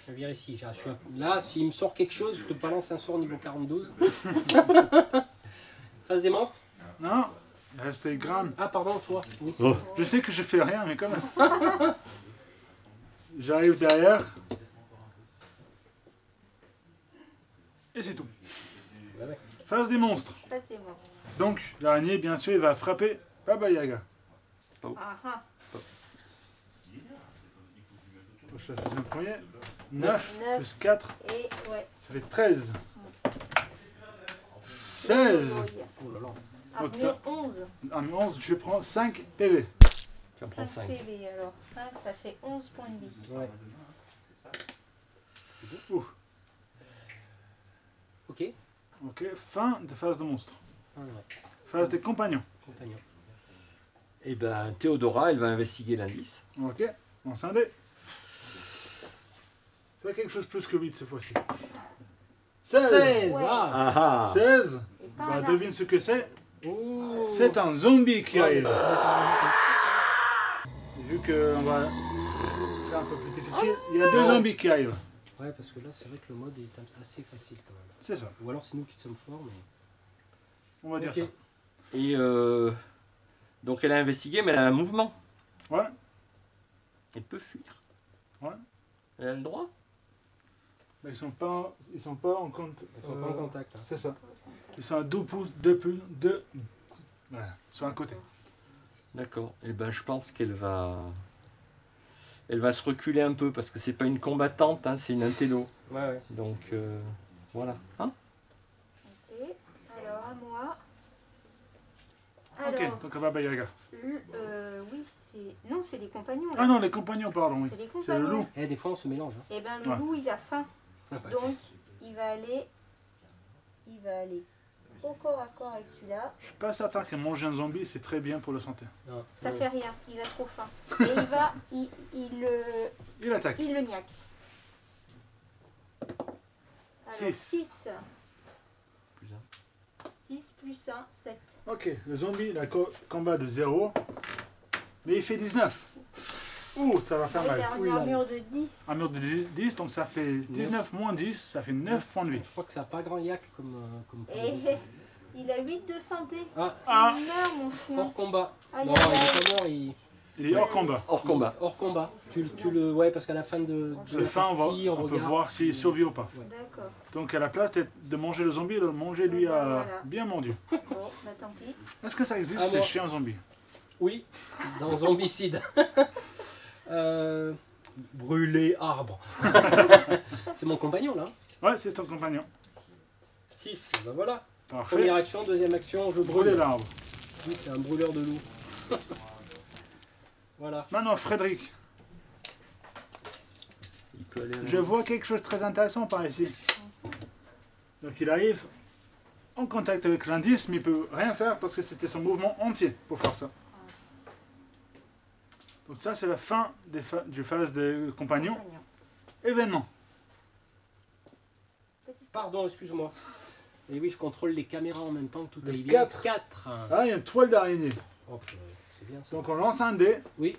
Je vérifie. Je suis là, s'il me sort quelque chose, je te balance un sort niveau 42. Face des monstres. Non, il reste les grammes. Ah, pardon, toi. Oui, c'est Oh. toi. Je sais que je fais rien, mais quand même. J'arrive derrière. Et c'est tout. Ouais, ouais. Face des monstres. Ça, c'est bon. Donc, l'araignée, bien sûr, il va frapper Baba Yaga. Ah ah. Je fais le premier. 9 Neuf. plus 4, Et ouais. ça fait 13. 16. Oh là là. Armure 11. En 11, je prends 5 PV. Tu en prends 5 5. PV alors. 5, ça fait 11 points de vie. Ouais. Ouh. Ok. Ok, fin de phase de monstre. Ah, ouais. Phase des compagnons. Compagnon. Et ben Théodora, elle va investiguer l'indice. Ok, on scindé. Fais quelque chose plus que 8 cette fois-ci. 16. 16. Ouais. Ah. Ah ah. 16. Et pas Bah, un devine ce que c'est. Oh. C'est un zombie qui arrive. Ouais, Et vu qu'on va faire un peu plus difficile, il y a 2 zombies qui arrivent. Ouais, parce que là, c'est vrai que le mode est assez facile quand même. C'est ça, Ou alors c'est nous qui sommes forts, mais... on va dire Ok. ça. Et donc elle a investigué, mais elle a un mouvement. Ouais, Elle peut fuir. Ouais. Elle a le droit. mais ils sont pas en compte. Ils sont pas en contact. Hein. C'est ça. Ils sont à 2 pouces, 2 pouces, 2. Voilà, ils sont à côté. D'accord. Et ben je pense qu'elle va... Elle va se reculer un peu parce que c'est pas une combattante, hein, c'est une intello. Ouais, ouais. Donc voilà. Hein? Ok, alors à moi. Ok, donc Baba Yaga. Oui, c'est. Non, c'est les compagnons. Là. Ah non, les compagnons, pardon, oui. C'est les C'est le compagnons. loup. Eh, des fois, on se mélange. Hein. Et ben le Ouais. loup, il a faim. Ah, bah, Donc, il va aller au corps à corps avec celui-là. Je suis pas certain que manger un zombie, c'est très bien pour la santé. non, Ça non. fait rien, il a trop faim. Et il va, Il attaque. il le niaque. Alors, 6. 6. Plus un. 6 plus 1, 7. Ok, le zombie, il a combat de 0. Mais il fait 19. Ouh, ça va faire Il mal. a une Oulala. armure de 10. Un mur de 10, donc ça fait 19 moins 10, ça fait 9 points de vie. Je crois que ça n'a pas grand yak comme point de Et vie, ça. il a 8 de santé. Ah, Ah, Il meurt, mon chien. hors combat. Aïe, Non, aïe, il aïe. est pas mort, il est hors combat. Hors combat. Hors combat. Tu le... Ouais, parce qu'à la fin de Le la fin, partie, on peut regarde voir s'il survit ou pas. D'accord. Donc à la place de manger le zombie, le manger lui a Voilà. bien mordu. Bon, bah tant pis. Est-ce que ça existe, Ah, les moi. chiens zombies? Oui, dans Zombicide. Brûler arbre. C'est mon compagnon là. Ouais, c'est ton compagnon. 6, ben voilà. Parfait. Première action, deuxième action, je Brûler brûle. l'arbre. Oui, c'est un brûleur de loup. Voilà. Maintenant, Frédéric, Il peut aller. je vois quelque chose de très intéressant par ici. Donc il arrive en contact avec l'indice, mais il peut rien faire parce que c'était son mouvement entier pour faire ça. Donc ça, c'est la fin du phase des compagnons. Événement. Pardon, excuse-moi. Et oui, je contrôle les caméras en même temps que tout Le aille bien. 4. 4. Ah, il y a une toile d'araignée. Oh, c'est bien ça. Donc on lance un dé Oui.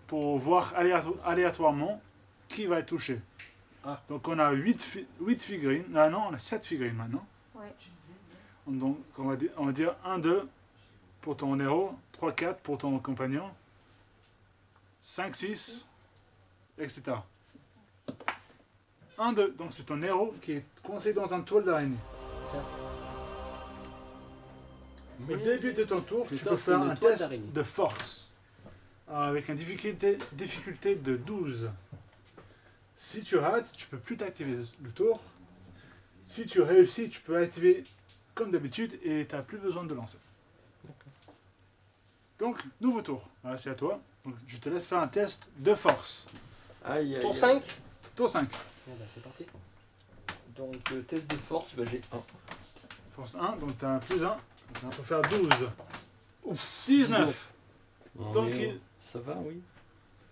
pour voir aléatoirement qui va être touché. Ah. Donc on a 8 figurines. Ah non, on a 7 figurines maintenant. Ouais. Donc on va dire 1, 2 pour ton héros, 3, 4 pour ton compagnon, 5, 6, etc. 1, 2. Donc c'est ton héros qui est coincé dans un toile d'araignée. Tiens. Au début de ton tour, Je tu peux t'offre faire une un toile test d'araignée. de force avec une difficulté de 12. Si tu rates, tu peux plus t'activer le tour. Si tu réussis, tu peux activer comme d'habitude et tu n'as plus besoin de lancer. Donc, nouveau tour. Voilà, c'est à toi. Donc, je te laisse faire un test de force. Aïe, aïe, Tour aïe. 5. Tour 5. Bon, bah, c'est parti. Donc test de force, bah, j'ai 1. Force 1, donc tu as un plus 1. Donc, on peut faire 12. 19. Donc, Ça va, oui.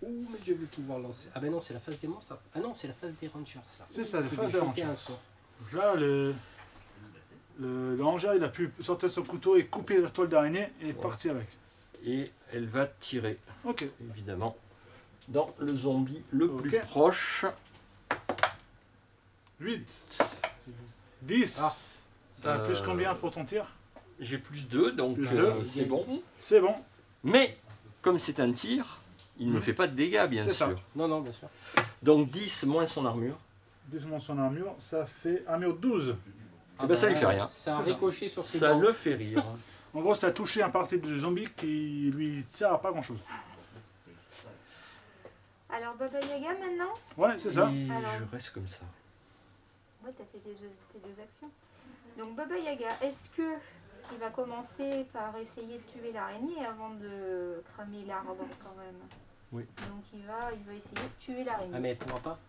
Ouh, mais je vais pouvoir lancer. Ah ben non, c'est la phase des monstres. Ah non, c'est la phase des rangers là. C'est ça, la Je phase vais des jeter un rangers. sort. Donc là, le ranger, il a pu sortir son couteau et couper la toile d'araignée et est parti avec. Et elle va tirer, Ok. évidemment, dans le zombie le plus Ok. proche. 8. 10. Ah. T'as plus combien pour ton tir? J'ai plus 2, donc Plus deux. c'est bon. 10. C'est bon. Mais, comme c'est un tir, il ne me fait pas de dégâts, bien C'est ça. sûr. Non, non, bien sûr. Donc 10 moins son armure. 10 moins son armure, ça fait armure 12. Eh ben, ça lui fait rien. Ça a C'est ça. ricoché sur ses Ça dents. le fait rire. En gros, ça a touché un parti du zombie qui lui sert à pas grand chose. Alors, Baba Yaga maintenant. Ouais, c'est ça. Et Alors. je reste comme ça. Ouais, t'as fait tes deux actions. Donc, Baba Yaga, est-ce que il va commencer par essayer de tuer l'araignée avant de cramer l'arbre quand même? Oui. Donc, il va essayer de tuer l'araignée. Ah, mais elle pourra pas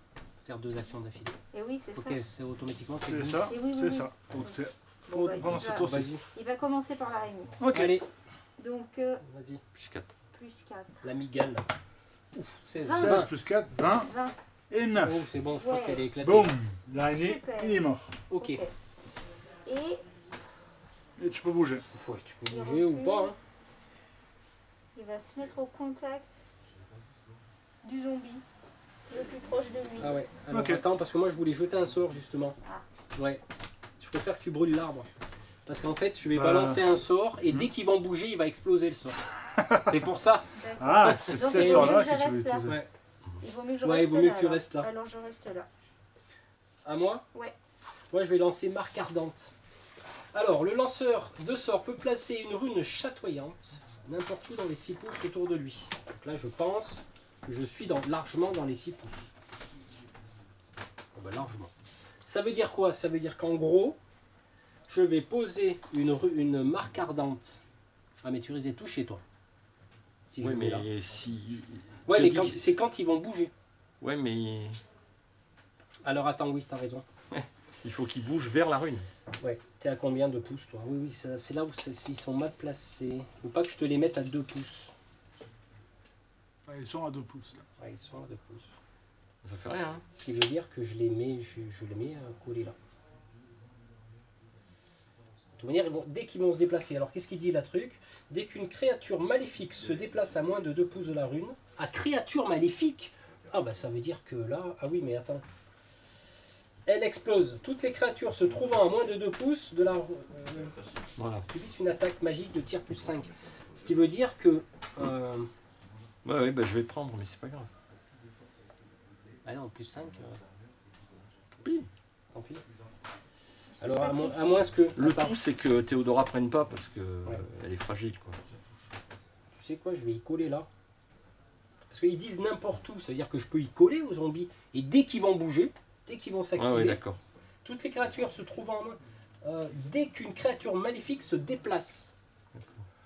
faire 2 actions d'affilée. Et oui, c'est Ok, ça. c'est automatiquement. C'est bon. ça. Et oui, oui, C'est oui. ça. Donc c'est Bon, bah, pendant il ce va- tour-ci. Vas-y, Il va commencer par l'araignée. Ok. allez, Donc, vas-y. Plus 4. plus 4. La migale. Ouf, 16. 20. 16 20. plus 4, 20 20. et 9. Oh, c'est bon, je crois Ouais. qu'elle est éclatée. Boum. L'araignée, Super. il est mort. Ok. Et Et tu peux bouger. Ouais, tu peux Il bouger ou recule. pas. Hein. il va se mettre au contact du zombie. le plus proche de lui. Ah ouais. Alors Ok. attends, parce que moi je voulais jeter un sort justement. Ah. Ouais. Je préfère que tu brûles l'arbre. Parce qu'en fait, je vais Bah. balancer un sort et dès qu'ils vont bouger, il va exploser le sort. C'est pour ça. D'accord. Ah, c'est Donc, cette il vaut sort-là mieux que je tu veux reste là. utiliser. Ouais. Il vaut mieux que je Ouais, reste il vaut mieux là. que tu alors. restes là. Alors je reste là. À moi? Ouais. Moi, je vais lancer marque ardente. Alors, le lanceur de sort peut placer une rune chatoyante n'importe où dans les 6 pouces autour de lui. Donc là, je pense que je suis largement dans les 6 pouces. Oh, ben, largement. Ça veut dire quoi? Ça veut dire qu'en gros, je vais poser une marque ardente. Ah, mais tu risques d'être touché, toi. Si je Ouais, le mets là. mais si. Ouais, tu mais dis quand- que- c'est quand ils vont bouger. Ouais, mais Alors attends, oui, t'as raison. il faut qu'il bouge vers la rune. Ouais, t'es à combien de pouces, toi? Oui, oui, c'est là où ils sont mal placés. Faut pas que je te les mette à 2 pouces. Ah, ils sont à 2 pouces. Là. Ouais, ils sont à 2 pouces. Ça fait rien. Hein. Ce qui veut dire que je les mets, je les mets collés là. De toute manière, dès qu'ils vont se déplacer. Alors qu'est-ce qu'il dit là, truc? Dès qu'une créature maléfique se déplace à moins de 2 pouces de la rune, à créature maléfique? Ah bah ça veut dire que là, ah oui mais attends. Elle explose. Toutes les créatures se trouvant à moins de 2 pouces de la Voilà. subissent une attaque magique de tir plus 5. Ce qui veut dire que... Ouais, ouais, bah, je vais prendre, mais c'est pas grave. Ah non, plus 5... Oui. Tant pis. Alors à moins que... Le Attends, tout, c'est que Théodora prenne pas parce que Ouais. elle est fragile, quoi. tu sais quoi, je vais y coller là. Parce qu'ils disent n'importe où, ça veut dire que je peux y coller aux zombies. Et dès qu'ils vont bouger, dès qu'ils vont Ah s'activer, ouais, d'accord. toutes les créatures se trouvant en main, dès qu'une créature maléfique se déplace,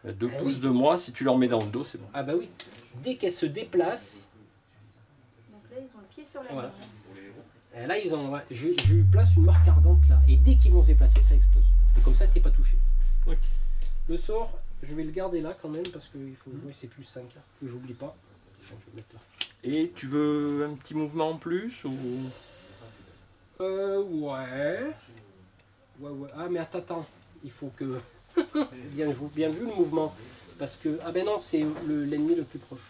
À 2 Ah pouces oui. de moi, si tu leur mets dans le dos, c'est bon. ah bah oui, dès qu'elle se déplace, Donc là, ils ont le pied sur la Voilà. ligne. et là ils ont, ouais, je lui place une marque ardente là, et dès qu'ils vont se déplacer, ça explose. Et comme ça, t'es pas touché. Ok. Le sort, je vais le garder là quand même, parce qu'il faut jouer, c'est plus 5 là, que j'oublie pas. Bon, je vais le mettre là. Et tu veux un petit mouvement en plus ou... Ouais. Ouais. Ah, mais attends. Il faut que. bien vu le mouvement. Parce que. Ah, ben non, c'est l'ennemi le plus proche.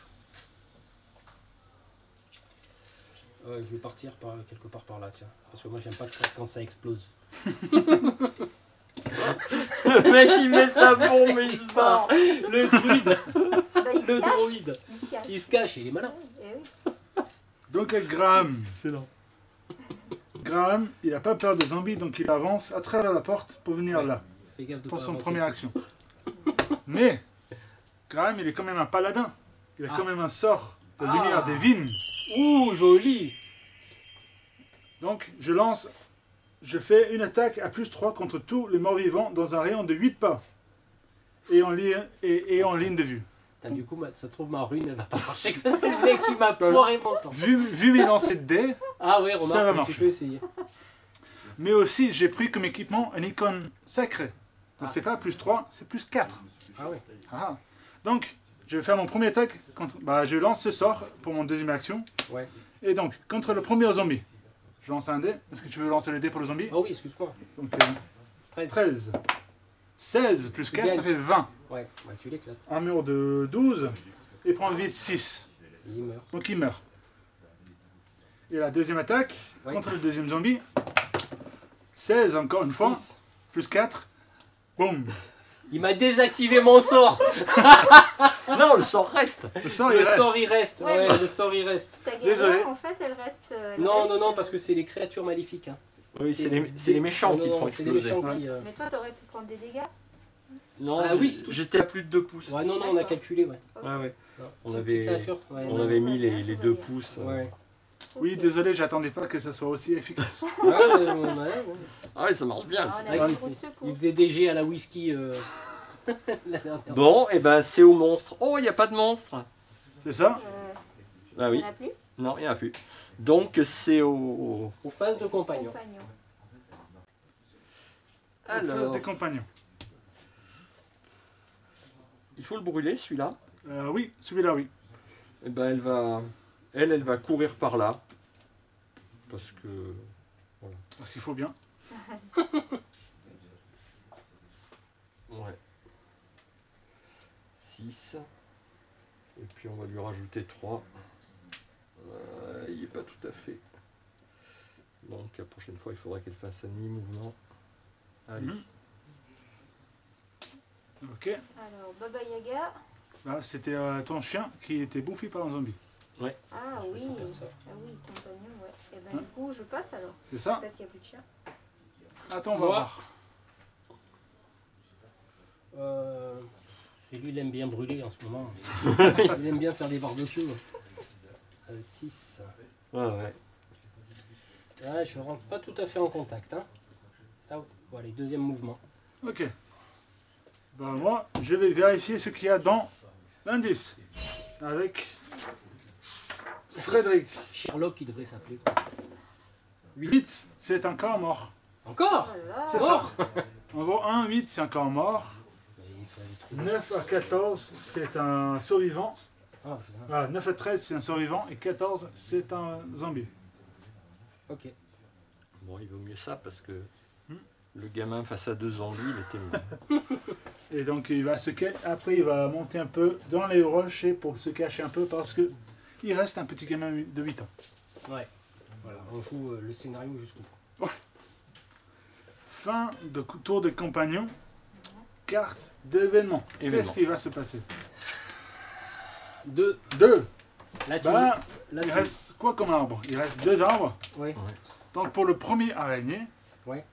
Ouais, je vais partir quelque part par là, tiens. Parce que moi, j'aime pas quand ça explose. Le mec, il met sa bombe et il se barre. Le druide. Bah, il se Le cache. droïde. Il se cache. Il se cache, il est malin. Eh oui. Donc Graham. Excellent. Graham, il n'a pas peur des zombies, donc il avance à travers la porte pour venir Ouais. là, Fais gaffe de pour pas son avancer. première action. Mais, Graham, il est quand même un paladin. Il a Ah. quand même un sort de Ah. lumière divine. Ouh, joli. Donc, je fais une attaque à plus 3 contre tous les morts-vivants dans un rayon de 8 pas. Et en ligne de vue. Putain, du coup, ça trouve ma rune, elle va pas marcher. Le mec, il m'a foiré mon sang. Vu mes lancers de dés, Ah ouais, Ça va remarque, tu marcher. peux essayer. mais aussi j'ai pris comme équipement une icône sacrée. Donc Ah. c'est pas plus 3, c'est plus 4. Ah ouais. Ah. Donc, je vais faire mon premier attaque. Je lance ce sort pour mon deuxième action. Ouais. Et donc, contre le premier zombie, je lance un dé. Est-ce que tu veux lancer le dé pour le zombie? Oh oui, excuse-moi. Donc, 13. 13. 16 plus 4, ça fait 20. Ouais, tu l'éclates. Un mur de 12. Et prend vite 6. Et il meurt. Donc, il meurt. Et la deuxième attaque, Ouais. contre le deuxième zombie. 16 encore une fois. 6. Plus 4. Boum. Il m'a désactivé mon sort. Non, le sort reste. Le sort, Le il reste. sort il reste. Ouais. Ouais, le sort il reste. Ta Désolé. guerrière, en fait, elle reste. Non, parce que c'est les créatures maléfiques. Hein. Oui, c'est les méchants Non, qui le non, font c'est les exploser. méchants qui. Mais toi, t'aurais pu prendre des dégâts. Non, Ah oui, tout- j'étais à plus de 2 pouces. Ouais, non, on a calculé, ouais. Ok. Ouais, ouais. Non, On toutes avait- ces créatures, ouais, On non. avait mis les 2 pouces. Ouais. Oui, Ok. désolé, j'attendais pas que ça soit aussi efficace. Ouais. Ah ouais, ça marche bien. Ah, on Ouais, a il un gros de fait- secours. Il faisait DG à la whisky. La dernière fois. Bon, et ben c'est au monstre. Oh, il n'y a pas de monstre. C'est ça? Ah Il oui. n'y en a plus. Non, il n'y en a plus. Donc c'est au... Aux phases de compagnon. Compagnon. En face Alors, des compagnons. il faut le brûler celui-là. Oui, celui-là, oui. Et ben elle va courir par là. Parce que... Parce qu'il faut bien. Ouais. 6. Et puis on va lui rajouter 3. Il n'est pas tout à fait. Donc la prochaine fois, il faudra qu'elle fasse un demi-mouvement. Allez. Ok. Alors, Baba Yaga. Là, c'était ton chien qui était bouffé par un zombie. Ah Je oui. peux faire ça. Ah oui, compagnon, ouais. Et ben Hein? du coup, je passe alors. C'est ça? Parce qu'il n'y a plus de chien. Attends, on va Moi. voir. Lui, il aime bien brûler en ce moment. Il aime bien faire des barbecues. 6. Ouais. Ah, je rentre pas tout à fait en contact. Hein. Ah, voilà, deuxième mouvement. Ok. Ben, moi, je vais vérifier ce qu'il y a dans l'indice. Avec Frédéric. Sherlock, il devrait s'appeler. 8, c'est un corps mort. Encore Oh là là. C'est ça. En gros, 1, 8, c'est un corps mort. Il fallait trouver. 9 à 14, c'est un survivant. Ah, putain. Ah, 9 à 13, c'est un survivant. Et 14, c'est un zombie. Ok. Bon, il vaut mieux ça parce que le gamin face à 2 zombies, il était mort. Et donc, il va après, il va monter un peu dans les rochers pour se cacher un peu parce que il reste un petit gamin de 8 ans. Ouais. Voilà, on joue le scénario jusqu'au bout. Fin de tour des compagnons. Carte d'événement. Événement. Qu'est-ce qui va se passer? 2. 2. Là, tu. Bah, Là, il tu- reste quoi comme arbre? Il reste 2 arbres. Ouais. Donc pour le premier araignée. Ouais.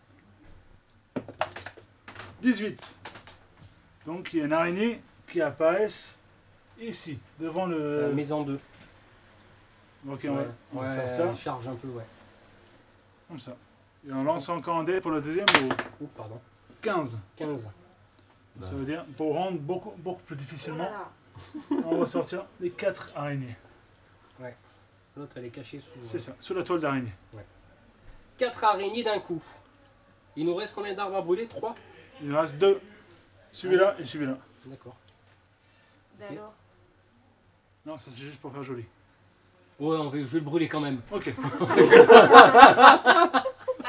18. Donc il y a une araignée qui apparaît ici, devant le... Maison 2. Ok, on va faire ça, Charge un peu, ouais. comme ça. Et on lance encore un dé pour le deuxième au Ouh, pardon. 15. 15. Ça veut dire, pour rendre beaucoup plus difficilement, Voilà. on va sortir les 4 araignées. L'autre, elle est cachée sous. C'est ça, sous la toile d'araignée. 4 araignées d'un coup. Il nous reste combien d'arbres à brûler? 3. Il nous reste 2. Celui-là et celui-là. D'accord. Ben Ok. alors, Non, ça c'est juste pour faire joli. Ouais, je vais le brûler quand même. Ok.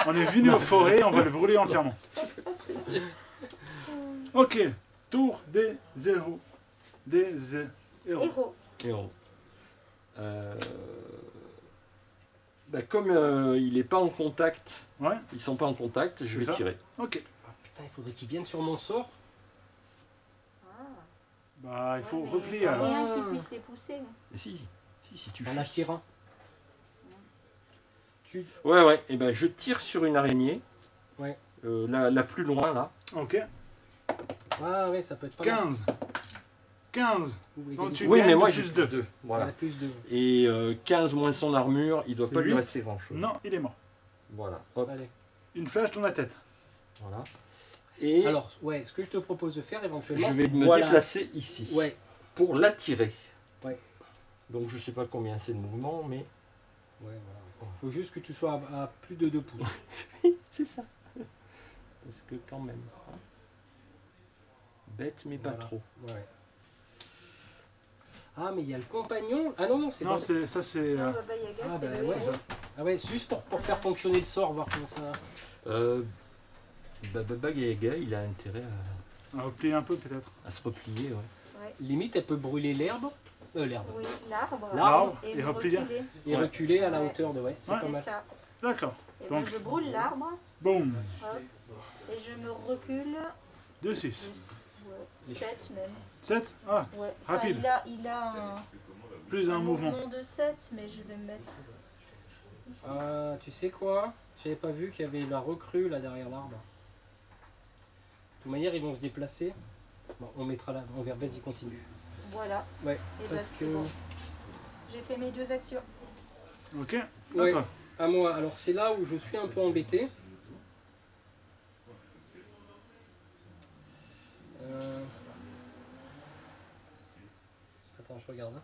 On est venu aux forêts, on va le brûler entièrement. Ok. Tour des zéros. Des héros. héros. Héros. Comme il n'est pas en contact, Ouais, ils sont pas en contact, je vais C'est ça. tirer. ok. Ah, putain, il faudrait qu'il vienne sur mon sort. Ah. Bah, il faut Ouais, mais replier il y a alors. rien qui puisse les pousser. Et si tu En fais. attirant. Ouais, et ben je tire sur une araignée. Ouais. La plus loin là. Ok. Ah ouais, ça peut être pas mal. 15. 15. Oui, Donc, tu Oui, gagnes mais de moi plus j'ai deux. plus 2. Voilà. plus de. Et 15 moins son armure, il doit C'est pas lui 8. rester grand chose. Non, il est mort. Voilà. Hop, Allez. Une flèche dans la tête. voilà. Et Alors, ouais, ce que je te propose de faire éventuellement. je vais me voilà. déplacer ici. Ouais. Pour l'attirer. Ouais. Donc je sais pas combien c'est de mouvement, mais. Ouais, voilà. Faut juste que tu sois à plus de 2 pouces. C'est ça. Parce que quand même. Hein. Bête mais pas Voilà. trop. Ouais. Ah, mais il y a le compagnon. Ah non, c'est Non, bon. ça c'est. Non, Baba Yaga, Ah, c'est bah, le ouais. héros. Ah ouais, juste pour faire fonctionner le sort, voir comment ça. Baba Yaga, il a intérêt On va replier un peu peut-être. à se replier. Ouais. Ouais. Limite, elle peut brûler l'herbe. L'herbe. Oui, l'arbre. L'arbre. Et Et me replier. reculer. Et Ouais. reculer à la Ouais. hauteur de. Ouais, c'est Ouais. pas C'est mal. ça. D'accord. Et Donc- ben, je brûle l'arbre. Boum. Hop. Et je me recule. 2, 6. Ouais, 7 même. 7. Ah, Ouais. Rapide. Il a un, plus un mouvement. de 7, mais je vais me mettre ici. Ah, tu sais quoi? J'avais pas vu qu'il y avait la recrue là derrière l'arbre. De toute manière, ils vont se déplacer. Bon, on mettra là. On verra. Vas-y, continue. Voilà. Ouais, Et ben, parce c'est que. bon. J'ai fait mes 2 actions. Ok. À Ouais. toi. À moi. Alors, c'est là où je suis un peu embêté. Attends, je regarde. Hein.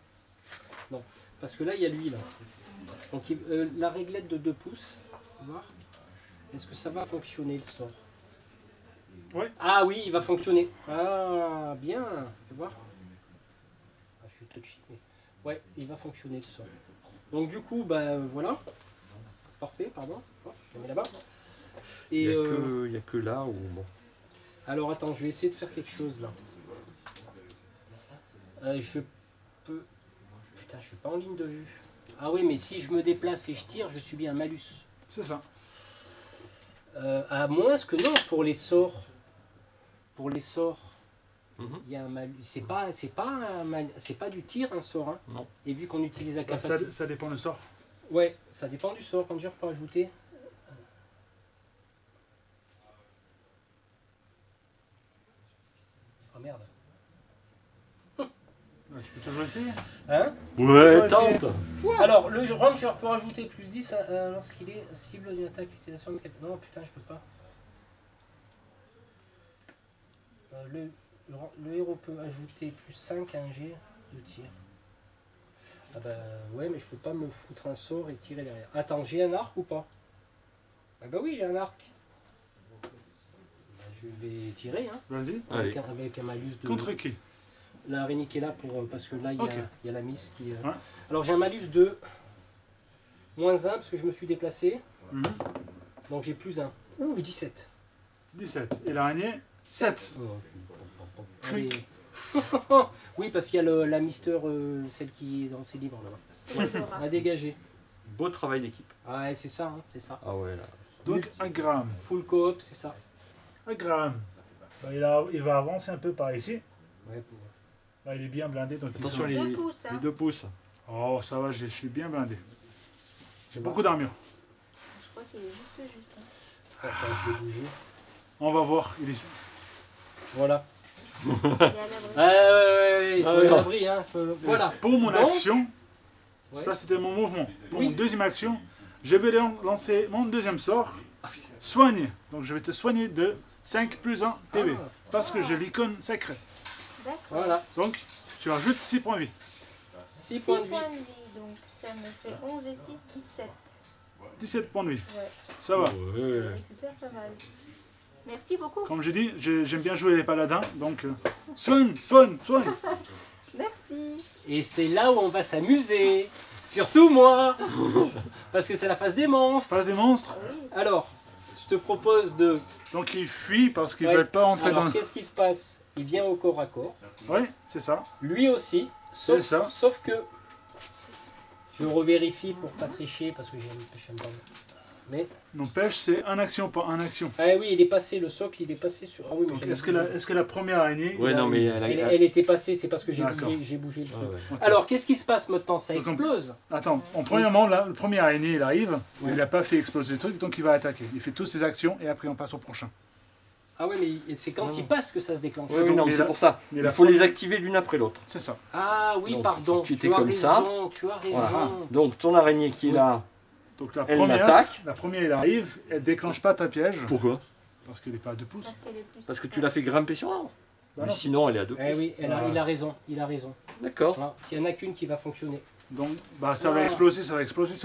Non, parce que là, il y a lui là. Donc, la réglette de 2 pouces. On va voir. Est-ce que ça va fonctionner le sort? Ouais. Ah oui, il va fonctionner. Ah, bien. Fais voir. Ah, je suis touchy. Mais... Ouais, il va fonctionner le sort. Donc du coup, bah voilà. Parfait, pardon. Oh, je le mets là-bas. Et Il n'y a que là où. Bon. alors attends, je vais essayer de faire quelque chose là. Je peux. Putain, je suis pas en ligne de vue. Ah oui, mais si je me déplace et je tire, je subis un malus. C'est ça. À moins que non, pour les sorts. Pour les sorts, Mhm. il y a un malus. C'est pas du tir un sort. Hein. Non. Et vu qu'on utilise la Bah, capacité. ça dépend du sort. Ouais, ça dépend du sort. Quand je peux ajouter. Oh merde. Bah, tu peux toujours essayer. Hein? Ouais, essayer. tente. Alors, le ranger peut rajouter plus 10 lorsqu'il est cible d'une attaque utilisation de cap. Non, putain, je peux pas. Le héros peut ajouter plus 5 à un jet de tir. Ah bah ouais, mais je peux pas me foutre un sort et tirer derrière. Attends, j'ai un arc ou pas? Ah bah oui, j'ai un arc. Bah, je vais tirer, hein. Vas-y. Allez. Avec un malus de... Contre qui? L'araignée qui est là pour, parce que là, Ok. il y a la miss qui... Ouais. Alors j'ai un malus de -1 parce que je me suis déplacé. Mhm. Donc j'ai plus 1. Ouh, 17. 17. Et l'araignée 7. Allez. Oui, parce qu'il y a la Mister, celle qui est dans ses livres là. À dégager. Beau travail d'équipe. Ah, ouais, c'est ça, hein, c'est ça. Ah ouais, là. Donc un gramme. Full coop, c'est ça. Un gramme. Bah, il va avancer un peu par ici. Ouais, Là, il est bien blindé. Donc il Attention, sent- les, 2 pouces, hein. les 2 pouces. Oh, ça va, je suis bien blindé. J'ai Ouais. beaucoup d'armure. Je crois qu'il est juste. Hein. Attends, je vais bouger. On va voir. Il est... Voilà. Il est à l'abri. Ouais, il faut Ah ouais. l'abri, hein. Voilà. Pour mon Donc- action, Ouais. ça c'était mon mouvement. Pour Oui. mon deuxième action, je vais lancer mon deuxième sort. Soigner. Donc je vais te soigner de 5 plus 1 PV. Ah. Parce que j'ai l'icône sacrée. D'accord. Voilà. Donc tu rajoutes 6 points de vie. 6 6 points de vie. donc ça me fait 11 et 6, 17. 17 points de vie. Ouais, Ça va. je Ouais. récupère pas mal. Merci beaucoup. Comme j'ai dit, j'aime bien jouer les paladins. Donc soigne, soigne, soigne. Merci. Et c'est là où on va s'amuser. Surtout moi. Parce que c'est la phase des monstres. Passe des monstres. Oui. Alors, je te propose de... Donc ils fuient parce qu'ils Ouais. veulent pas entrer Alors, dans... qu'est-ce qui se passe? Il vient au corps à corps. Oui, c'est ça. Lui aussi. C'est ça. Sauf que... Je revérifie pour pas tricher parce que j'aime pas. Mais... N'empêche, c'est un action par un action. Ah oui, il est passé, le socle, il est passé sur... Ah oui, mais Donc j'avais est-ce que la première araignée... Ouais, non, mais Elle était passée, c'est parce que j'ai D'accord. bougé le truc. Ouais, ouais. Ok. Alors, qu'est-ce qui se passe maintenant? Ça Donc, on- explose. Attends, premièrement, là, le premier araignée, il arrive, Ouais. il n'a pas fait exploser le truc, donc il va attaquer. Il fait toutes ses actions et après on passe au prochain. Ah oui, mais c'est quand Non. il passe que ça se déclenche. Ouais, oui, non, mais Mais c'est la- pour ça. mais Il la faut les première- activer l'une après l'autre. C'est ça. Ah oui, Donc, pardon. tu Tu étais as comme raison, ça. tu as raison. Voilà. Donc ton araignée qui est Oui. là. Donc la Elle première, m'attaque. la première, il arrive, elle déclenche pas ta piège, Pourquoi? parce qu'elle n'est pas à 2 pouces. Parce qu'elle est plus. Parce que tu l'as fait grimper sur l'arbre. Bah Mais non. sinon, elle est à 2 pouces. Eh oui, il a raison, il a raison. D'accord. Voilà. S'il n'y en a qu'une qui va fonctionner. Donc bah, ça va Ah. exploser sur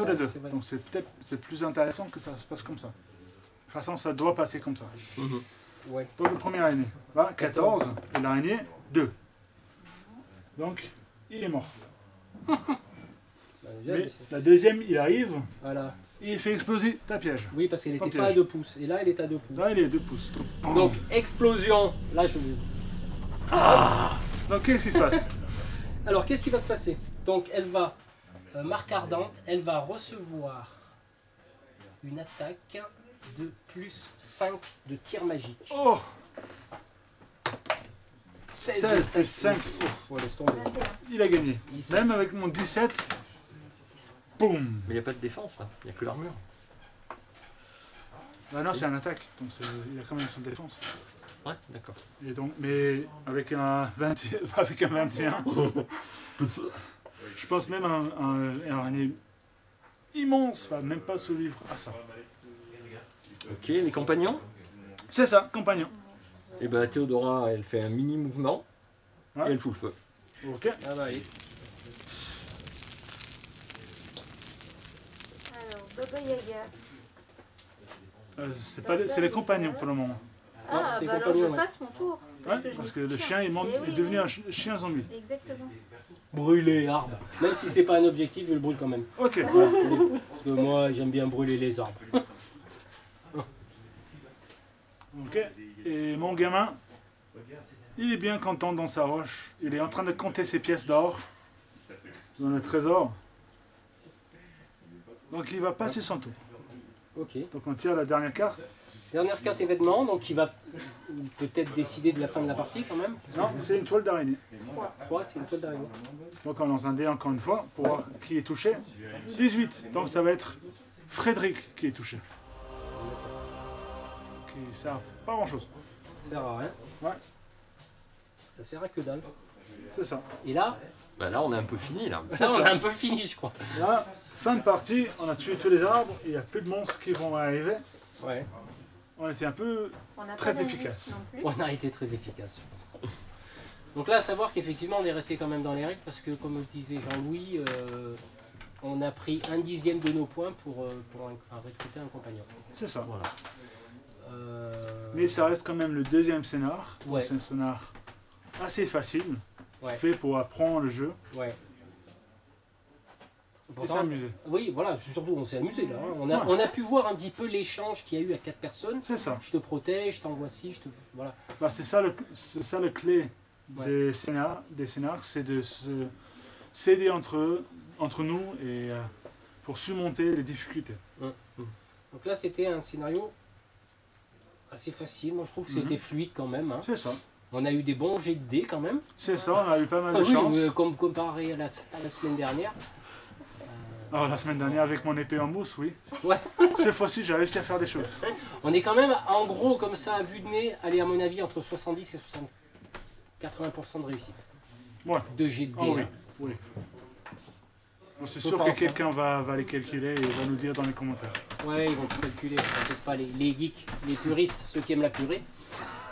les Ah, deux. c'est vrai. Donc c'est plus intéressant que ça se passe comme ça. De toute façon, ça doit passer comme ça. Mhm. Ouais. Donc le premier araignée, là, 14, et l'araignée, 2. Donc, il est mort. Bah, déjà, Mais la deuxième, il arrive, Voilà. et il fait exploser ta piège. Oui, parce qu'elle Pas n'était pas à piège. 2 pouces. Et là, elle est à 2 pouces. Là, il est 2 pouces. Donc, explosion. Là, je... Donc, qu'est-ce qui se passe? Alors, qu'est-ce qui va se passer? Donc, elle va, marque ardente, elle va recevoir une attaque de plus 5 de tir magique. Oh! 16 16 plus 5, Ouais, laisse tomber. 21. il a gagné. 17. Même avec mon 17, boum! Mais il n'y a pas de défense là. Il n'y a que l'armure. Ah non, c'est un attaque, donc il a quand même son défense. Ouais, d'accord. Et donc, mais avec un 20, avec un 21, je pense même un araignée immense va même pas survivre à ça. Ok, les compagnons. C'est ça, compagnon. Et ben Théodora, elle fait un mini mouvement. Ouais. Et elle fout le feu. Ok. Ah bah oui. Alors, Baba Yaga. C'est les compagnons pour le moment. Ah, c'est bah alors compagnon, je ouais. passe mon tour. Ouais, je parce n'ai que plus le de chien Eh oui, est devenu oui. un chien zombie. Exactement. Brûler arbre. Même si c'est pas un objectif, je le brûle quand même. Ok. Voilà. Parce que moi, j'aime bien brûler les arbres. Ok. Et mon gamin, il est bien content dans sa roche. Il est en train de compter ses pièces d'or dans le trésor. Donc il va passer son tour. Ok. Donc on tire la dernière carte. Dernière carte événement, donc il va peut-être décider de la fin de la partie quand même. Non, c'est une toile d'araignée. 3, c'est une toile d'araignée. Donc on lance un dé encore une fois pour voir qui est touché. 18. Donc ça va être Frédéric qui est touché. Qui sert à pas grand chose. Ça sert à rien. Ouais, Ça sert à que dalle. c'est ça. Et là, Bah là, on est un peu fini là. ça, on a un peu fini, je crois. Là, fin de partie, on a tué tous les arbres, il n'y a plus de monstres qui vont arriver. Ouais. On était un peu... On n'a Très pas d'indice efficace. non plus. On a été très efficace, je pense. Donc là, à savoir qu'effectivement, on est resté quand même dans les règles parce que, comme le disait Jean-Louis, on a pris 1/10 de nos points pour recruter un compagnon. C'est ça. Voilà. Mais ça reste quand même le deuxième scénar. Donc Ouais. c'est un scénar assez facile, Ouais. fait pour apprendre le jeu Ouais. et Pourtant, s'amuser. oui, voilà, surtout on s'est amusé là. Hein. Ouais. On a pu voir un petit peu l'échange qu'il y a eu à 4 personnes. C'est ça. Je te protège, je t'envoie ci, je te. Voilà. Bah, c'est ça le clé Ouais. des scénars, c'est de se s'aider entre nous et pour surmonter les difficultés. Donc là, c'était un scénario assez facile. Moi, je trouve que Mhm. c'était fluide quand même. Hein. C'est ça. On a eu des bons jets de dés quand même. C'est ça, on a eu pas mal de Oui, chance. mais comme comparé à la semaine dernière. Alors la semaine dernière avec mon épée en mousse, oui. Ouais. Cette fois-ci, j'ai réussi à faire des choses. On est quand même, en gros, comme ça, à vue de nez, allez, à mon avis, entre 70 et 80% de réussite. Ouais. De jets de dés. Oh oui, hein. oui. Je suis Je sûr que pense, hein. quelqu'un va les calculer et va nous dire dans les commentaires. Ouais, ils vont tout calculer. Peut-être pas les geeks, les puristes, ceux qui aiment la purée.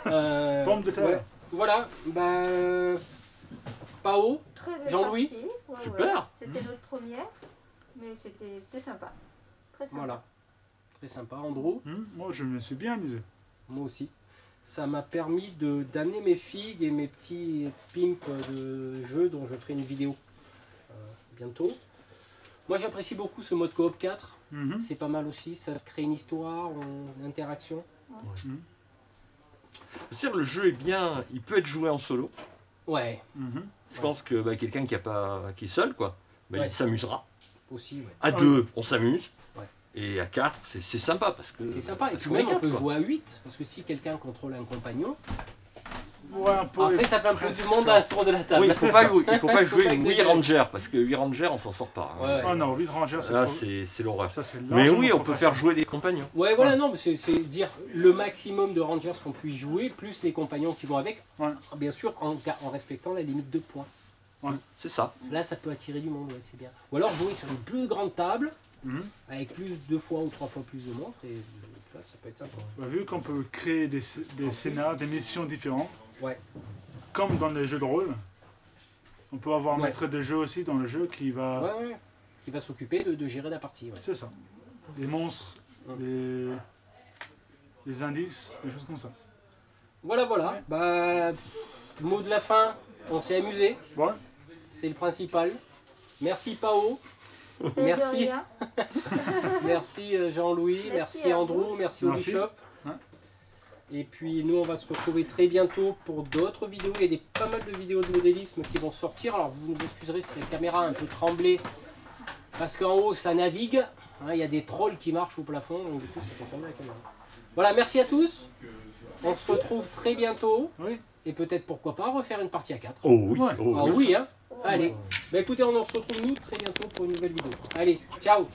Pomme de terre. Ouais. Voilà, bah. Pao. Très belle Jean-Louis. partie. Ouais, Super. ouais. C'était notre première, mais c'était sympa. Très sympa. Voilà. Très sympa. Andrew, Moi, je me suis bien amusé. moi aussi. Ça m'a permis d'amener mes figues et mes petits pimps de jeu dont je ferai une vidéo bientôt. Moi j'apprécie beaucoup ce mode coop 4. Mhm. C'est pas mal aussi, ça crée une histoire, une interaction. C'est-à-dire, le jeu est bien, il peut être joué en solo. Ouais, Mhm. Je pense que bah, quelqu'un qui est seul, quoi, bah, Ouais. il s'amusera. aussi, ouais. À 2, on s'amuse. Ouais. Et à 4, c'est sympa parce que. C'est sympa. Et parce puis qu'on même est on quatre, peut quoi. jouer à 8, parce que si quelqu'un contrôle un compagnon, Ouais, un peu. après ça fait un peu presque du monde faire à ce tour de la table. Oui, c'est il ça. faut pas Faut jouer pas une Wii exagérer. Ranger parce que 8 Ranger, on s'en sort pas. hein. Ouais, ouais. Oh non, 8 rangers, c'est Là, trop... c'est l'horreur. Ça, c'est Mais largement oui, on trop peut facile. faire jouer des compagnons. Ouais, voilà, Ouais. non, mais c'est dire le maximum de rangers qu'on puisse jouer, plus les compagnons qui vont avec, Ouais. bien sûr en respectant la limite de points. C'est ça. Là, ça peut attirer du monde, ouais, c'est bien. Ou alors jouer sur une plus grande table, Mhm. avec plus 2 fois ou 3 fois plus de montres, et là, ça peut être sympa. Bah, vu qu'on peut créer des scénars, des missions différentes, Ouais. comme dans les jeux de rôle, on peut avoir un Ouais. maître de jeu aussi dans le jeu qui va... Ouais, ouais. Qui va s'occuper de gérer la partie. Ouais. C'est ça. Des monstres, Ouais. des indices, des choses comme ça. Voilà, voilà. Ouais. Bah, mot de la fin, on s'est amusé, Bon, c'est le principal. Merci Pao, Et de merci, rien. merci Jean-Louis, Merci merci à Andrew, merci Merci. Bishop. Ouais. Et puis nous on va se retrouver très bientôt pour d'autres vidéos. Il y a pas mal de vidéos de modélisme qui vont sortir. Alors vous nous excuserez si la caméra a un peu tremblé parce qu'en haut ça navigue. Hein, il y a des trolls qui marchent au plafond, donc du coup ça fait tomber la caméra. Voilà, merci à tous. On se retrouve très bientôt. oui. Et peut-être pourquoi pas refaire une partie à 4. Oh oui. Ouais. Oh, Ah oui. oui, hein. Allez. Bah écoutez, on se retrouve nous très bientôt pour une nouvelle vidéo. Allez, ciao.